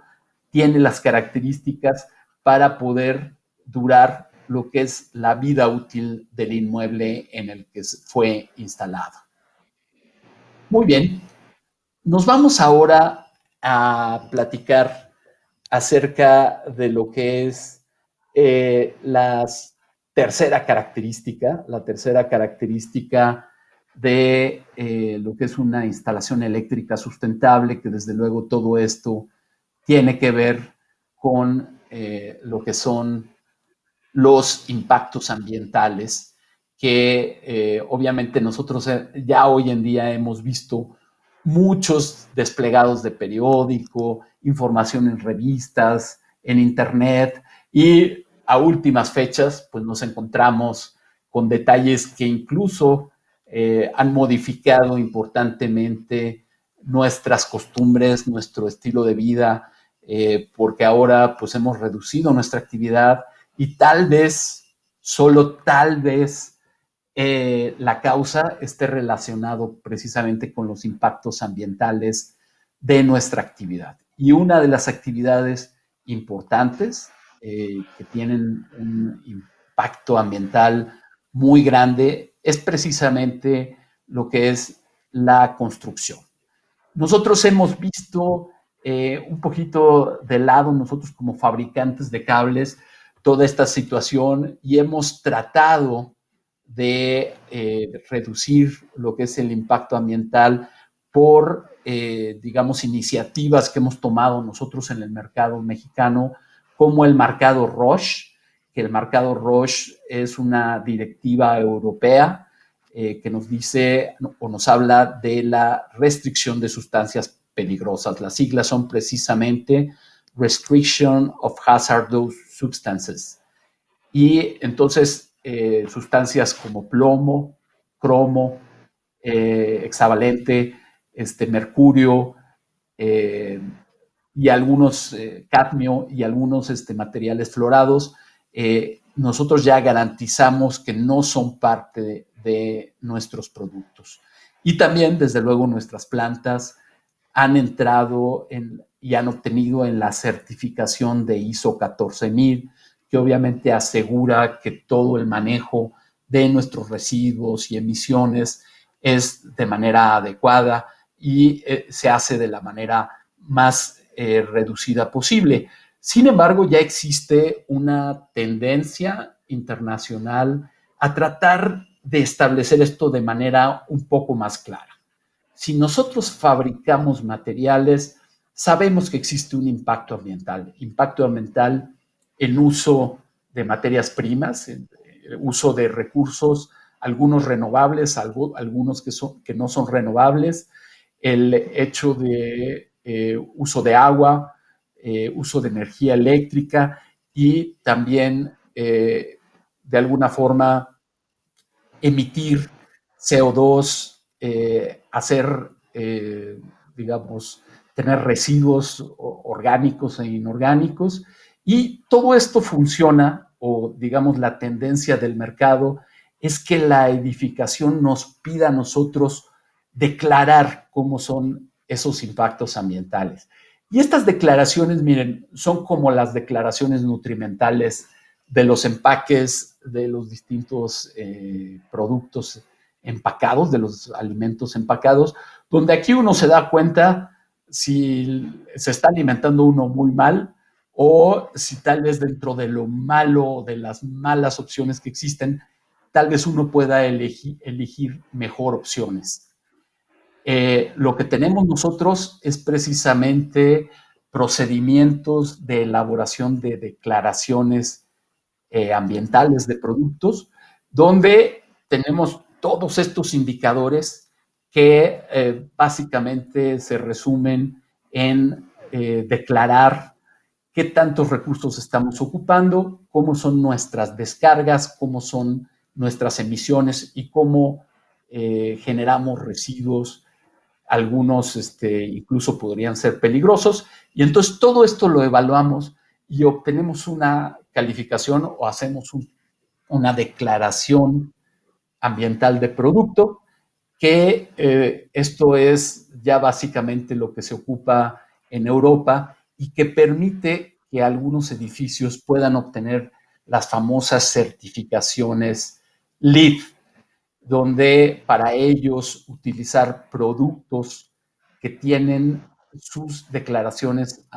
tiene las características para poder durar lo que es la vida útil del inmueble en el que fue instalado. Muy bien, nos vamos ahora a platicar acerca de lo que es la tercera característica de lo que es una instalación eléctrica sustentable, que desde luego todo esto tiene que ver con lo que son los impactos ambientales, que obviamente nosotros ya hoy en día hemos visto muchos desplegados de periódico, información en revistas, en internet, y a últimas fechas pues nos encontramos con detalles que incluso han modificado importantemente nuestras costumbres, nuestro estilo de vida, porque ahora pues hemos reducido nuestra actividad y tal vez, solo tal vez, la causa esté relacionado precisamente con los impactos ambientales de nuestra actividad. Y una de las actividades importantes que tienen un impacto ambiental muy grande es precisamente lo que es la construcción. Nosotros hemos visto un poquito de lado, nosotros como fabricantes de cables, toda esta situación y hemos tratado de reducir lo que es el impacto ambiental por, digamos, iniciativas que hemos tomado nosotros en el mercado mexicano, como el marcado ROSH, que el marcado ROSH es una directiva europea que nos dice o nos habla de la restricción de sustancias peligrosas. Las siglas son precisamente Restriction of Hazardous Substances. Y entonces sustancias como plomo, cromo, hexavalente, mercurio y algunos cadmio y algunos materiales fluorados, nosotros ya garantizamos que no son parte de nuestros productos. Y también, desde luego, nuestras plantas han entrado y han obtenido en la certificación de ISO 14000, que obviamente asegura que todo el manejo de nuestros residuos y emisiones es de manera adecuada y se hace de la manera más reducida posible. Sin embargo, ya existe una tendencia internacional a tratar de establecer esto de manera un poco más clara. Si nosotros fabricamos materiales, sabemos que existe un impacto ambiental en uso de materias primas, en uso de recursos, algunos renovables, algunos que no son renovables, el hecho de uso de agua, uso de energía eléctrica y también de alguna forma emitir CO2, hacer, digamos, tener residuos orgánicos e inorgánicos. Y todo esto funciona, o digamos, la tendencia del mercado es que la edificación nos pida a nosotros declarar cómo son esos impactos ambientales. Y estas declaraciones, miren, son como las declaraciones nutrimentales de los empaques de los distintos productos empacados, de los alimentos empacados, donde aquí uno se da cuenta si se está alimentando uno muy mal o si tal vez dentro de lo malo, de las malas opciones que existen, tal vez uno pueda elegir mejor opciones. Lo que tenemos nosotros es precisamente procedimientos de elaboración de declaraciones ambientales de productos, donde tenemos todos estos indicadores que básicamente se resumen en declarar qué tantos recursos estamos ocupando, cómo son nuestras descargas, cómo son nuestras emisiones y cómo generamos residuos. Algunos incluso podrían ser peligrosos. Y entonces todo esto lo evaluamos y obtenemos una calificación o hacemos una declaración ambiental de producto, que esto es ya básicamente lo que se ocupa en Europa y que permite que algunos edificios puedan obtener las famosas certificaciones LEED, donde para ellos utilizar productos que tienen sus declaraciones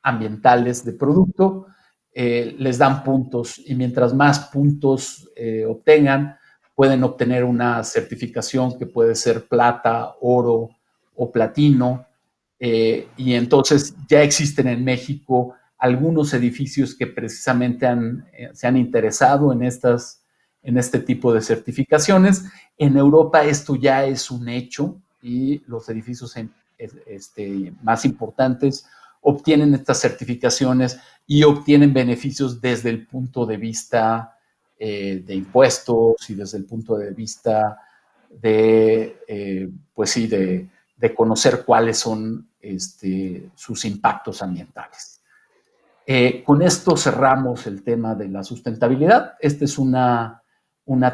ambientales de producto, les dan puntos y mientras más puntos obtengan, pueden obtener una certificación que puede ser plata, oro o platino. Y entonces ya existen en México algunos edificios que precisamente se han interesado en este tipo de certificaciones. En Europa esto ya es un hecho y los edificios más importantes obtienen estas certificaciones y obtienen beneficios desde el punto de vista de impuestos y desde el punto de vista de, pues sí, de conocer cuáles son sus impactos ambientales. Con esto cerramos el tema de la sustentabilidad. Esta es una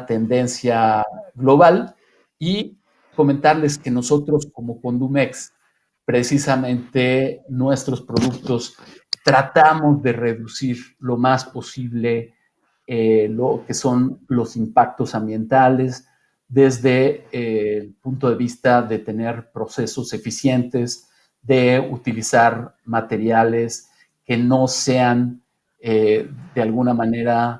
tendencia global y comentarles que nosotros como Condumex, precisamente nuestros productos, tratamos de reducir lo más posible lo que son los impactos ambientales desde el punto de vista de tener procesos eficientes, de utilizar materiales que no sean de alguna manera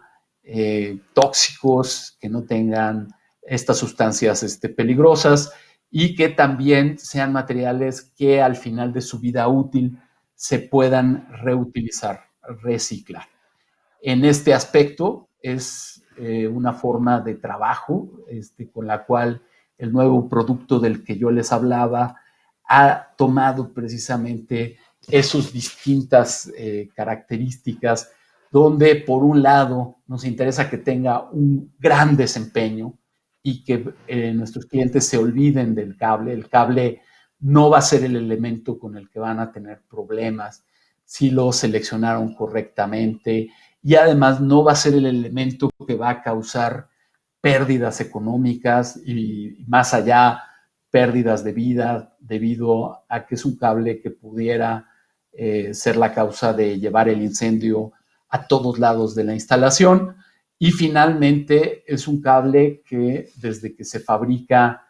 tóxicos, que no tengan estas sustancias peligrosas y que también sean materiales que al final de su vida útil se puedan reutilizar, reciclar. En este aspecto es una forma de trabajo con la cual el nuevo producto del que yo les hablaba ha tomado precisamente esas distintas características donde por un lado nos interesa que tenga un gran desempeño y que nuestros clientes se olviden del cable. El cable no va a ser el elemento con el que van a tener problemas si lo seleccionaron correctamente y además no va a ser el elemento que va a causar pérdidas económicas y más allá pérdidas de vida debido a que es un cable que pudiera ser la causa de llevar el incendio a todos lados de la instalación. Y finalmente es un cable que desde que se fabrica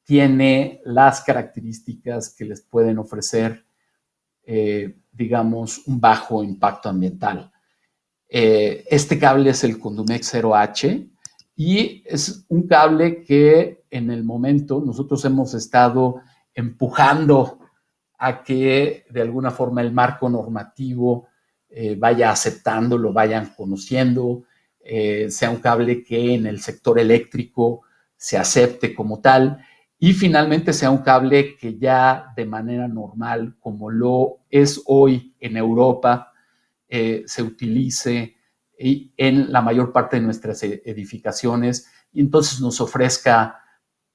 tiene las características que les pueden ofrecer, digamos, un bajo impacto ambiental. Este cable es el Condumex 0H y es un cable que en el momento nosotros hemos estado empujando a que de alguna forma el marco normativo vaya aceptando, lo vayan conociendo, sea un cable que en el sector eléctrico se acepte como tal y finalmente sea un cable que ya de manera normal, como lo es hoy en Europa, se utilice en la mayor parte de nuestras edificaciones y entonces nos ofrezca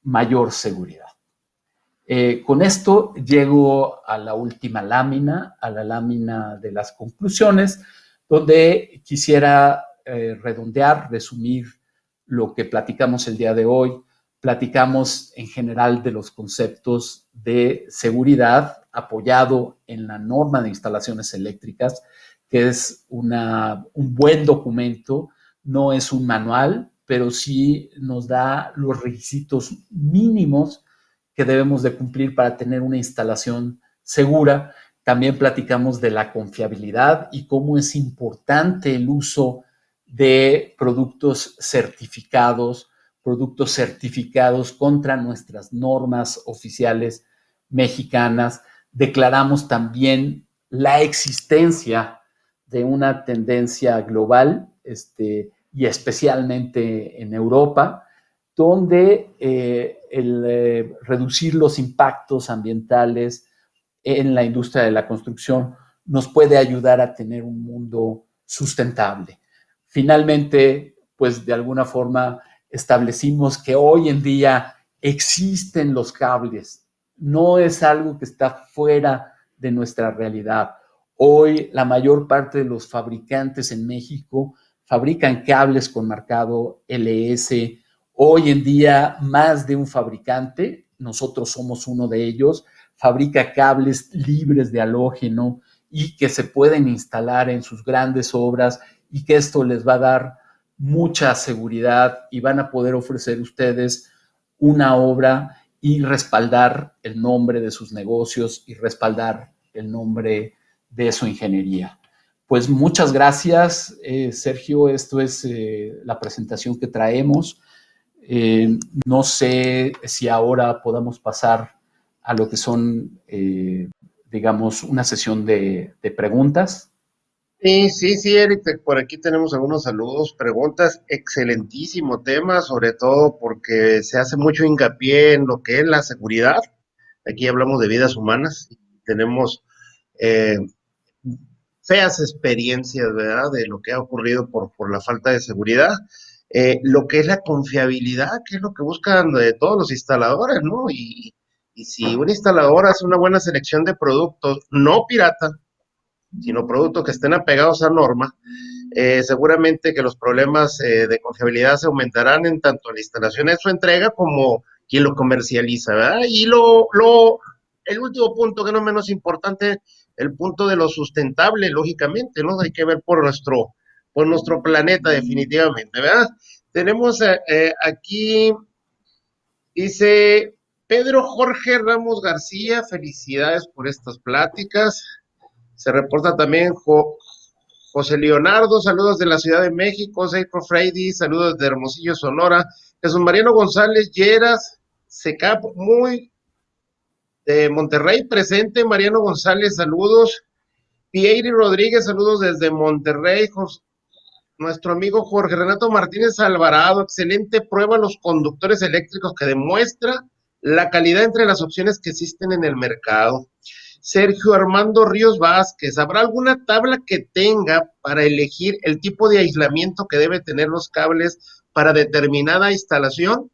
mayor seguridad. Con esto llego a la última lámina, a la lámina de las conclusiones, donde quisiera redondear, resumir lo que platicamos el día de hoy. Platicamos en general de los conceptos de seguridad apoyado en la norma de instalaciones eléctricas, que es un buen documento, no es un manual, pero sí nos da los requisitos mínimos que debemos de cumplir para tener una instalación segura. También platicamos de la confiabilidad y cómo es importante el uso de productos certificados contra nuestras normas oficiales mexicanas. Declaramos también la existencia de una tendencia global, y especialmente en Europa, donde el reducir los impactos ambientales en la industria de la construcción nos puede ayudar a tener un mundo sustentable. Finalmente, pues de alguna forma establecimos que hoy en día existen los cables, no es algo que está fuera de nuestra realidad. Hoy la mayor parte de los fabricantes en México fabrican cables con marcado LS. Hoy en día, más de un fabricante, nosotros somos uno de ellos, fabrica cables libres de halógeno y que se pueden instalar en sus grandes obras y que esto les va a dar mucha seguridad y van a poder ofrecer ustedes una obra y respaldar el nombre de sus negocios y respaldar el nombre de su ingeniería. Pues muchas gracias, Sergio. Esto es la presentación que traemos. No sé si ahora podamos pasar a lo que son, digamos, una sesión de preguntas. Sí, Eric, por aquí tenemos algunos saludos, preguntas, excelentísimo tema, sobre todo porque se hace mucho hincapié en lo que es la seguridad. Aquí hablamos de vidas humanas, tenemos eh, feas experiencias, ¿verdad? De lo que ha ocurrido por la falta de seguridad. Lo que es la confiabilidad, que es lo que buscan de todos los instaladores, ¿no? Y si un instalador hace una buena selección de productos, no pirata, sino productos que estén apegados a norma, seguramente que los problemas de confiabilidad se aumentarán en tanto la instalación de su entrega como quien lo comercializa, ¿verdad? Y el último punto, que no menos importante, el punto de lo sustentable, lógicamente, ¿no? Hay que ver por nuestro planeta, definitivamente, ¿verdad? Tenemos aquí, dice Pedro Jorge Ramos García, felicidades por estas pláticas. Se reporta también José Leonardo, saludos de la Ciudad de México. Seiko Freddy, saludos de Hermosillo, Sonora. Jesús Mariano González Lleras, Secap, muy de Monterrey, presente. Mariano González, saludos. Pieri Rodríguez, saludos desde Monterrey. Nuestro amigo Jorge Renato Martínez Alvarado, excelente prueba los conductores eléctricos que demuestra la calidad entre las opciones que existen en el mercado. Sergio Armando Ríos Vázquez, ¿habrá alguna tabla que tenga para elegir el tipo de aislamiento que debe tener los cables para determinada instalación?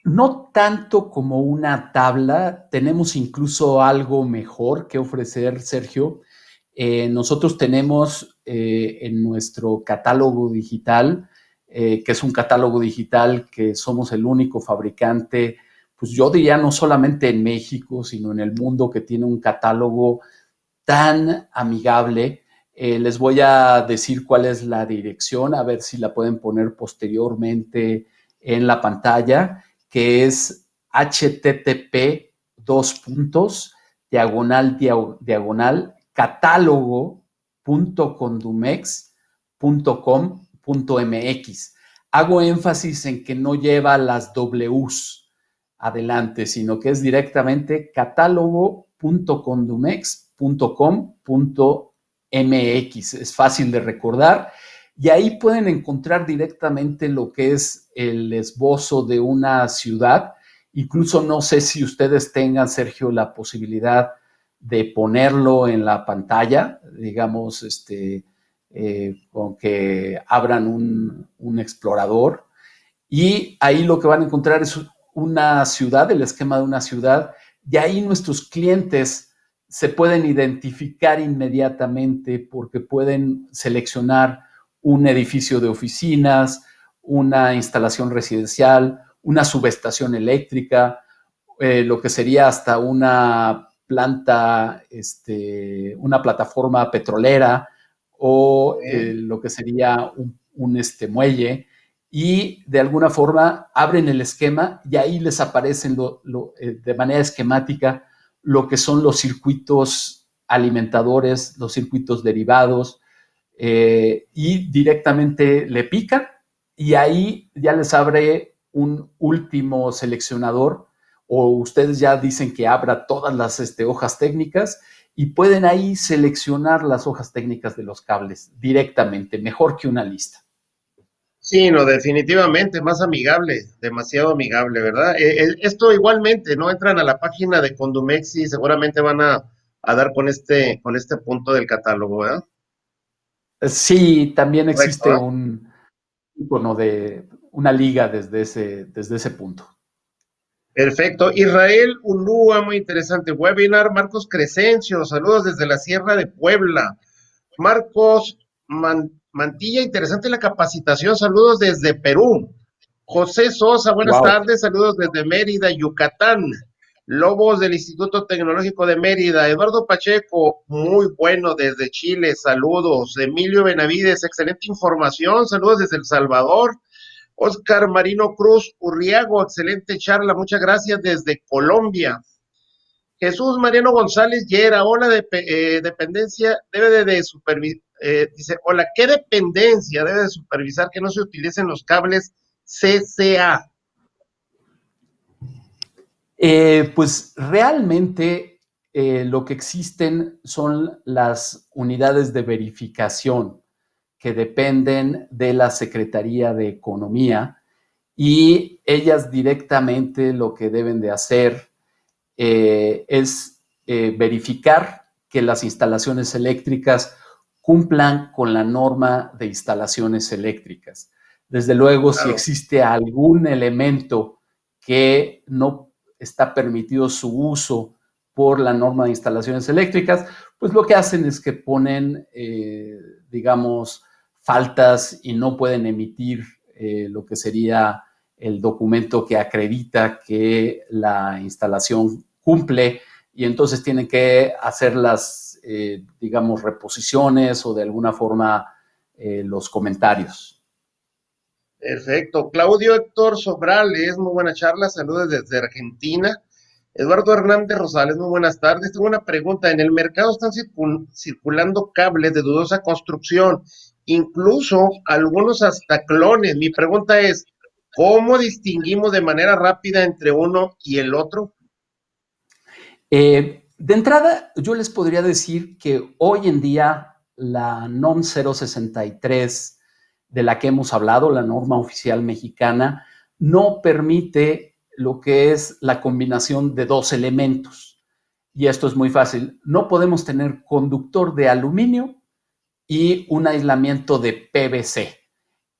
No tanto como una tabla, tenemos incluso algo mejor que ofrecer, Sergio. Nosotros tenemos en nuestro catálogo digital, que es un catálogo digital que somos el único fabricante, pues yo diría no solamente en México, sino en el mundo, que tiene un catálogo tan amigable. Les voy a decir cuál es la dirección, a ver si la pueden poner posteriormente en la pantalla, que es http://diagonal catálogo.condumex.com.mx. Hago énfasis en que no lleva las Ws adelante, sino que es directamente catálogo.condumex.com.mx. Es fácil de recordar y ahí pueden encontrar directamente lo que es el esbozo de una ciudad. Incluso no sé si ustedes tengan, Sergio, la posibilidad de ponerlo en la pantalla, digamos, con que abran un explorador, y ahí lo que van a encontrar es una ciudad, el esquema de una ciudad, y ahí nuestros clientes se pueden identificar inmediatamente porque pueden seleccionar un edificio de oficinas, una instalación residencial, una subestación eléctrica, lo que sería hasta una planta, una plataforma petrolera o lo que sería un muelle, y de alguna forma abren el esquema y ahí les aparecen de manera esquemática lo que son los circuitos alimentadores, los circuitos derivados, y directamente le pican y ahí ya les abre un último seleccionador, o ustedes ya dicen que abra todas las hojas técnicas y pueden ahí seleccionar las hojas técnicas de los cables directamente, mejor que una lista. Sí, no, definitivamente, más amigable, demasiado amigable, ¿verdad? Esto igualmente, ¿no? Entran a la página de Condumex y seguramente van a dar con este punto del catálogo, ¿verdad? Sí, también Correcto, existe ¿verdad? un icono de una liga desde ese punto. Perfecto. Israel Ulúa, muy interesante. Webinar, Marcos Crescencio, saludos desde la Sierra de Puebla. Marcos Mantilla, interesante la capacitación, saludos desde Perú. José Sosa, buenas Wow. tardes, saludos desde Mérida, Yucatán. Lobos del Instituto Tecnológico de Mérida. Eduardo Pacheco, muy bueno desde Chile, saludos. Emilio Benavides, excelente información, saludos desde El Salvador. Oscar Marino Cruz Urriago, excelente charla, muchas gracias desde Colombia. Jesús Mariano González Llera, hola, dependencia debe de supervisar, dice, hola, ¿qué dependencia debe de supervisar que no se utilicen los cables CCA? Pues realmente lo que existen son las unidades de verificación que dependen de la Secretaría de Economía, y ellas directamente lo que deben de hacer es verificar que las instalaciones eléctricas cumplan con la norma de instalaciones eléctricas. Desde luego, si Claro. existe algún elemento que no está permitido su uso por la norma de instalaciones eléctricas, pues lo que hacen es que ponen, digamos, faltas y no pueden emitir lo que sería el documento que acredita que la instalación cumple, y entonces tienen que hacer las, digamos, reposiciones o de alguna forma los comentarios. Perfecto. Claudio Héctor Sobrales, muy buena charla, saludos desde Argentina. Eduardo Hernández Rosales, muy buenas tardes. Tengo una pregunta. En el mercado están circulando cables de dudosa construcción, incluso algunos hasta clones. Mi pregunta es, ¿cómo distinguimos de manera rápida entre uno y el otro? De entrada, yo les podría decir que hoy en día la NOM 063 de la que hemos hablado, la norma oficial mexicana, no permite lo que es la combinación de dos elementos. Y esto es muy fácil. No podemos tener conductor de aluminio y un aislamiento de PVC.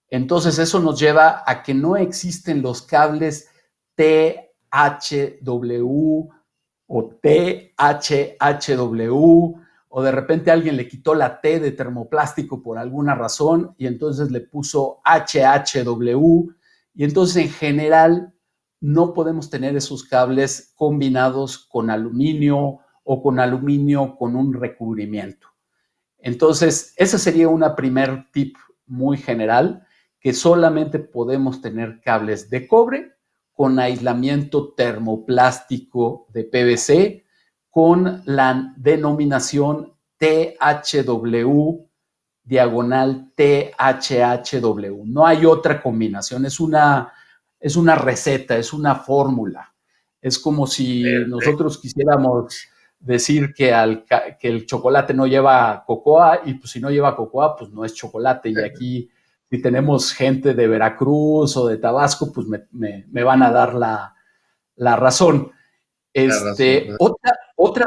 Entonces eso nos lleva a que no existen los cables THW o THHW, o de repente alguien le quitó la T de termoplástico por alguna razón y entonces le puso HHW, y entonces en general no podemos tener esos cables combinados con aluminio o con aluminio con un recubrimiento. Entonces, ese sería una primer tip muy general, que solamente podemos tener cables de cobre con aislamiento termoplástico de PVC con la denominación THW diagonal THHW. No hay otra combinación, es una receta, es una fórmula. Es como si nosotros quisiéramos decir que el chocolate no lleva cocoa y pues si no lleva cocoa, pues no es chocolate. Y aquí, si tenemos gente de Veracruz o de Tabasco, pues me van a dar la razón.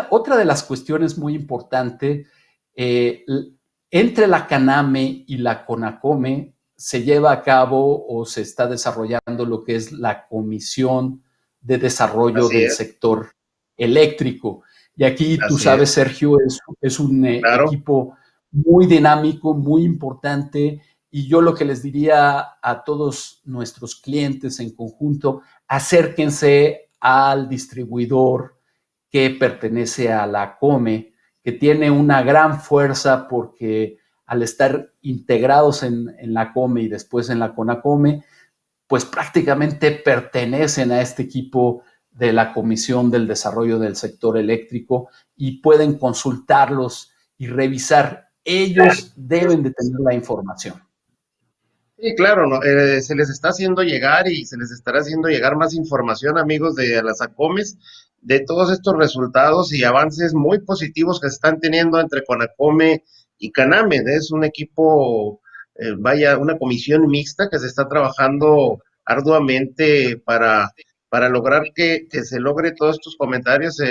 Otra de las cuestiones muy importantes, entre la CANAME y la CONACOME se lleva a cabo o se está desarrollando lo que es la Comisión de Desarrollo del Sector Eléctrico. Y aquí, tú sabes, Sergio, es un equipo muy dinámico, muy importante, y yo lo que les diría a todos nuestros clientes en conjunto, acérquense al distribuidor que pertenece a la COME, que tiene una gran fuerza porque al estar integrados en la COME y después en la CONACOME, pues prácticamente pertenecen a este equipo de la Comisión del Desarrollo del Sector Eléctrico y pueden consultarlos y revisar. Ellos deben de tener la información. Sí, claro, no, se les está haciendo llegar y se les estará haciendo llegar más información, amigos de las ACOMES, de todos estos resultados y avances muy positivos que se están teniendo entre CONACOME y CANAME. Es un equipo, una comisión mixta que se está trabajando arduamente para lograr que se logre todos estos comentarios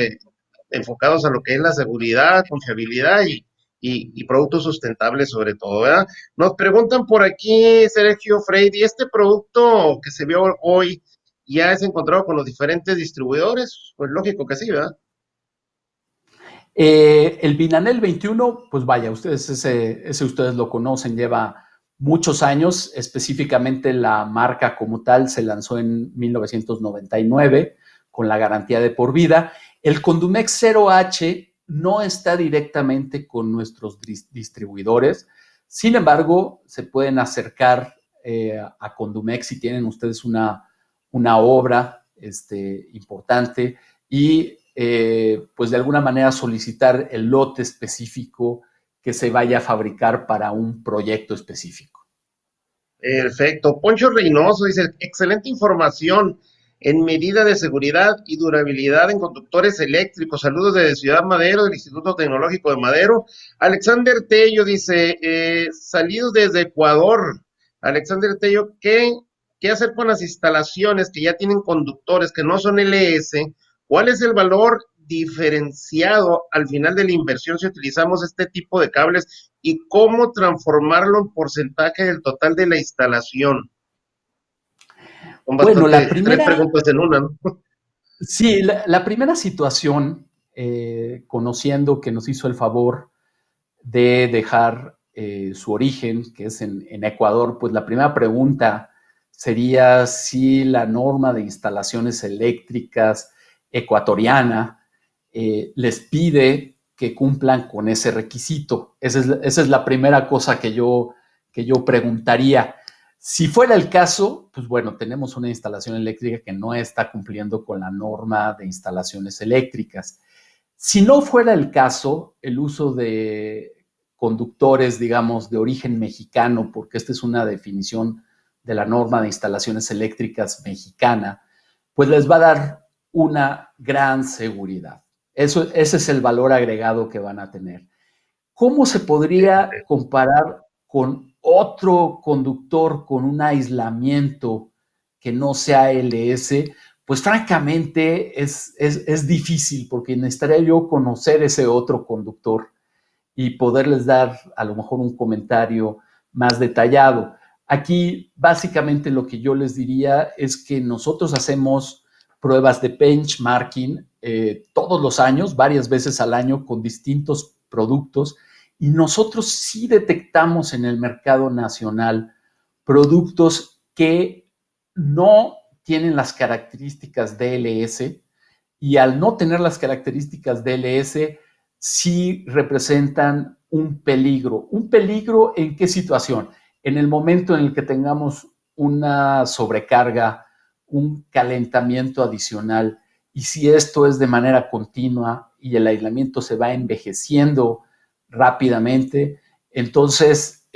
enfocados a lo que es la seguridad, confiabilidad y productos sustentables sobre todo, ¿verdad? Nos preguntan por aquí, Sergio Freidy, ¿este producto que se vio hoy ya es encontrado con los diferentes distribuidores? Pues lógico que sí, ¿verdad? El Binanel 21, pues vaya, ese ustedes lo conocen, lleva muchos años, específicamente la marca como tal se lanzó en 1999 con la garantía de por vida. El Condumex 0H no está directamente con nuestros distribuidores, sin embargo, se pueden acercar a Condumex si tienen ustedes una obra importante y pues de alguna manera solicitar el lote específico que se vaya a fabricar para un proyecto específico. Perfecto. Poncho Reynoso dice, excelente información en medida de seguridad y durabilidad en conductores eléctricos. Saludos desde Ciudad Madero, del Instituto Tecnológico de Madero. Alexander Tello dice, salidos desde Ecuador. Alexander Tello, ¿qué hacer con las instalaciones que ya tienen conductores que no son LS? ¿Cuál es el valor diferenciado al final de la inversión si utilizamos este tipo de cables y cómo transformarlo en porcentaje del total de la instalación? Son bueno, tres preguntas en una, ¿no? Sí, la primera situación, conociendo que nos hizo el favor de dejar su origen, que es en Ecuador, pues la primera pregunta sería si la norma de instalaciones eléctricas ecuatoriana les pide que cumplan con ese requisito. Esa es la primera cosa que yo preguntaría. Si fuera el caso, pues bueno, tenemos una instalación eléctrica que no está cumpliendo con la norma de instalaciones eléctricas. Si no fuera el caso, el uso de conductores, digamos, de origen mexicano, porque esta es una definición de la norma de instalaciones eléctricas mexicana, pues les va a dar una gran seguridad. Ese es el valor agregado que van a tener. ¿Cómo se podría comparar con otro conductor con un aislamiento que no sea LS? Pues francamente es difícil porque necesitaría yo conocer ese otro conductor y poderles dar a lo mejor un comentario más detallado. Aquí básicamente lo que yo les diría es que nosotros hacemos pruebas de benchmarking todos los años, varias veces al año con distintos productos y nosotros sí detectamos en el mercado nacional productos que no tienen las características DLS y al no tener las características DLS sí representan un peligro. ¿Un peligro en qué situación? En el momento en el que tengamos una sobrecarga, un calentamiento adicional, y si esto es de manera continua y el aislamiento se va envejeciendo rápidamente, entonces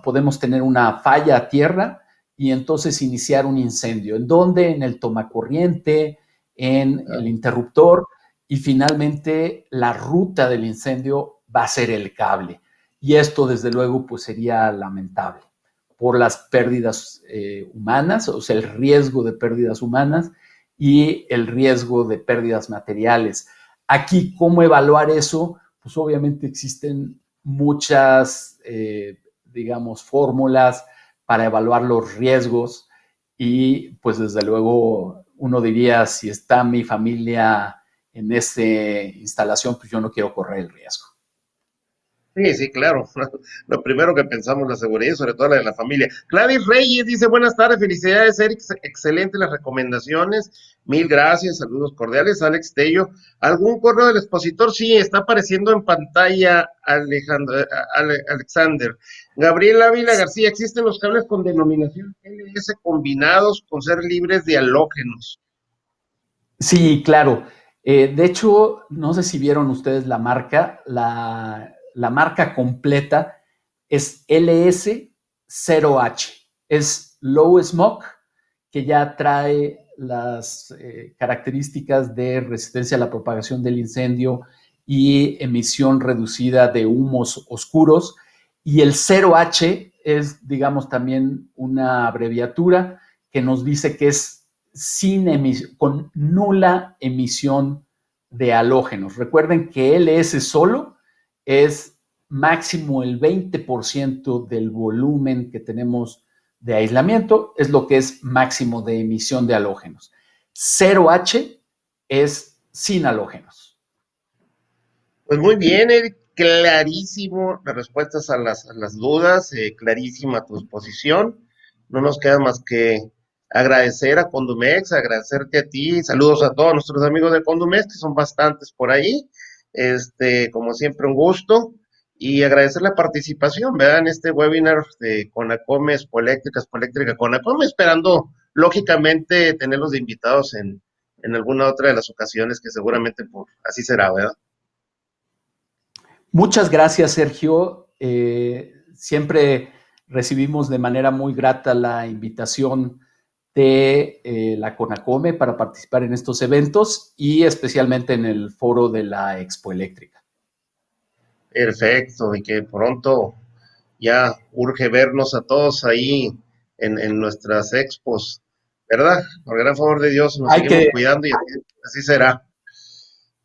podemos tener una falla a tierra y entonces iniciar un incendio. ¿En dónde? En el tomacorriente, en el interruptor, y finalmente la ruta del incendio va a ser el cable. Y esto, desde luego, pues sería lamentable por las pérdidas humanas, o sea, el riesgo de pérdidas humanas y el riesgo de pérdidas materiales. Aquí, ¿cómo evaluar eso? Pues obviamente existen muchas, digamos, fórmulas para evaluar los riesgos y pues desde luego uno diría, si está mi familia en esa instalación, pues yo no quiero correr el riesgo. Sí, sí, claro. Lo primero que pensamos, la seguridad, sobre todo la de la familia. Gladys Reyes dice, buenas tardes, felicidades, Eric, excelente las recomendaciones, mil gracias, saludos cordiales. Alex Tello, ¿algún correo del expositor? Sí, está apareciendo en pantalla, Alexander. Gabriel Ávila García, ¿existen los cables con denominación LS combinados con ser libres de halógenos? Sí, claro. De hecho, no sé si vieron ustedes la marca, la marca completa es LS0H, es Low Smoke, que ya trae las características de resistencia a la propagación del incendio y emisión reducida de humos oscuros. Y el 0H es, digamos, también una abreviatura que nos dice que es con nula emisión de halógenos. Recuerden que LS solo es máximo el 20% del volumen que tenemos de aislamiento, es lo que es máximo de emisión de halógenos. 0H es sin halógenos. Pues muy bien, Eric, clarísimo las respuestas a las dudas, clarísima tu exposición. No nos queda más que agradecer a Condumex, agradecerte a ti, saludos a todos nuestros amigos de Condumex, que son bastantes por ahí. Como siempre, un gusto. Y agradecer la participación, ¿verdad? En este webinar de Conacome, Expoeléctrica, Conacome, esperando, lógicamente, tenerlos de invitados en alguna otra de las ocasiones que seguramente así será, ¿verdad? Muchas gracias, Sergio. Siempre recibimos de manera muy grata la invitación de la CONACOME para participar en estos eventos y especialmente en el foro de la Expo Eléctrica. Perfecto, y que pronto ya urge vernos a todos ahí en nuestras expos, ¿verdad? Por gran favor de Dios, nos Hay seguimos que, cuidando y así será.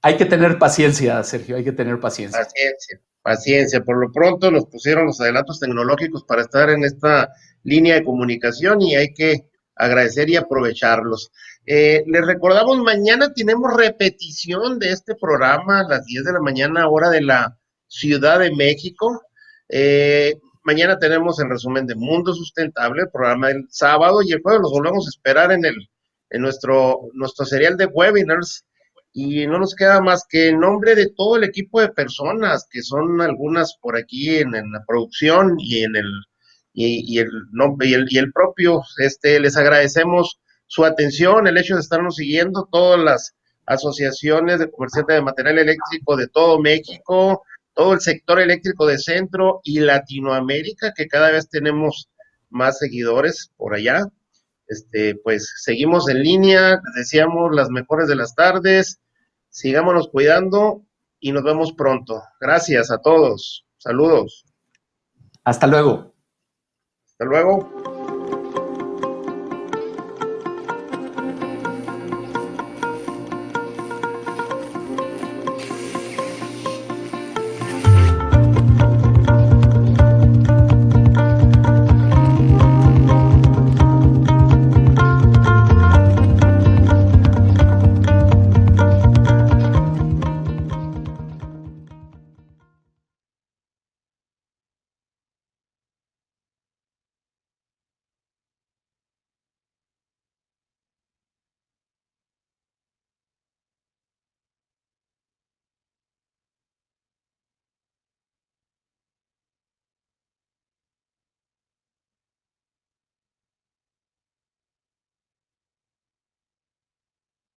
hay que tener paciencia, Sergio, hay que tener paciencia. Paciencia, paciencia. Por lo pronto nos pusieron los adelantos tecnológicos para estar en esta línea de comunicación y hay que agradecer y aprovecharlos. Les recordamos, mañana tenemos repetición de este programa a las 10 de la mañana, hora de la Ciudad de México. Mañana tenemos el resumen de Mundo Sustentable, el programa del sábado, y el jueves los volvemos a esperar en nuestro serial de webinars y no nos queda más que en nombre de todo el equipo de personas, que son algunas por aquí en la producción y en el y el nombre y el propio, les agradecemos su atención, el hecho de estarnos siguiendo, todas las asociaciones de comerciantes de material eléctrico de todo México, todo el sector eléctrico de Centro y Latinoamérica, que cada vez tenemos más seguidores por allá. Pues seguimos en línea, les deseamos las mejores de las tardes, sigámonos cuidando y nos vemos pronto. Gracias a todos, saludos. Hasta luego. Hasta luego.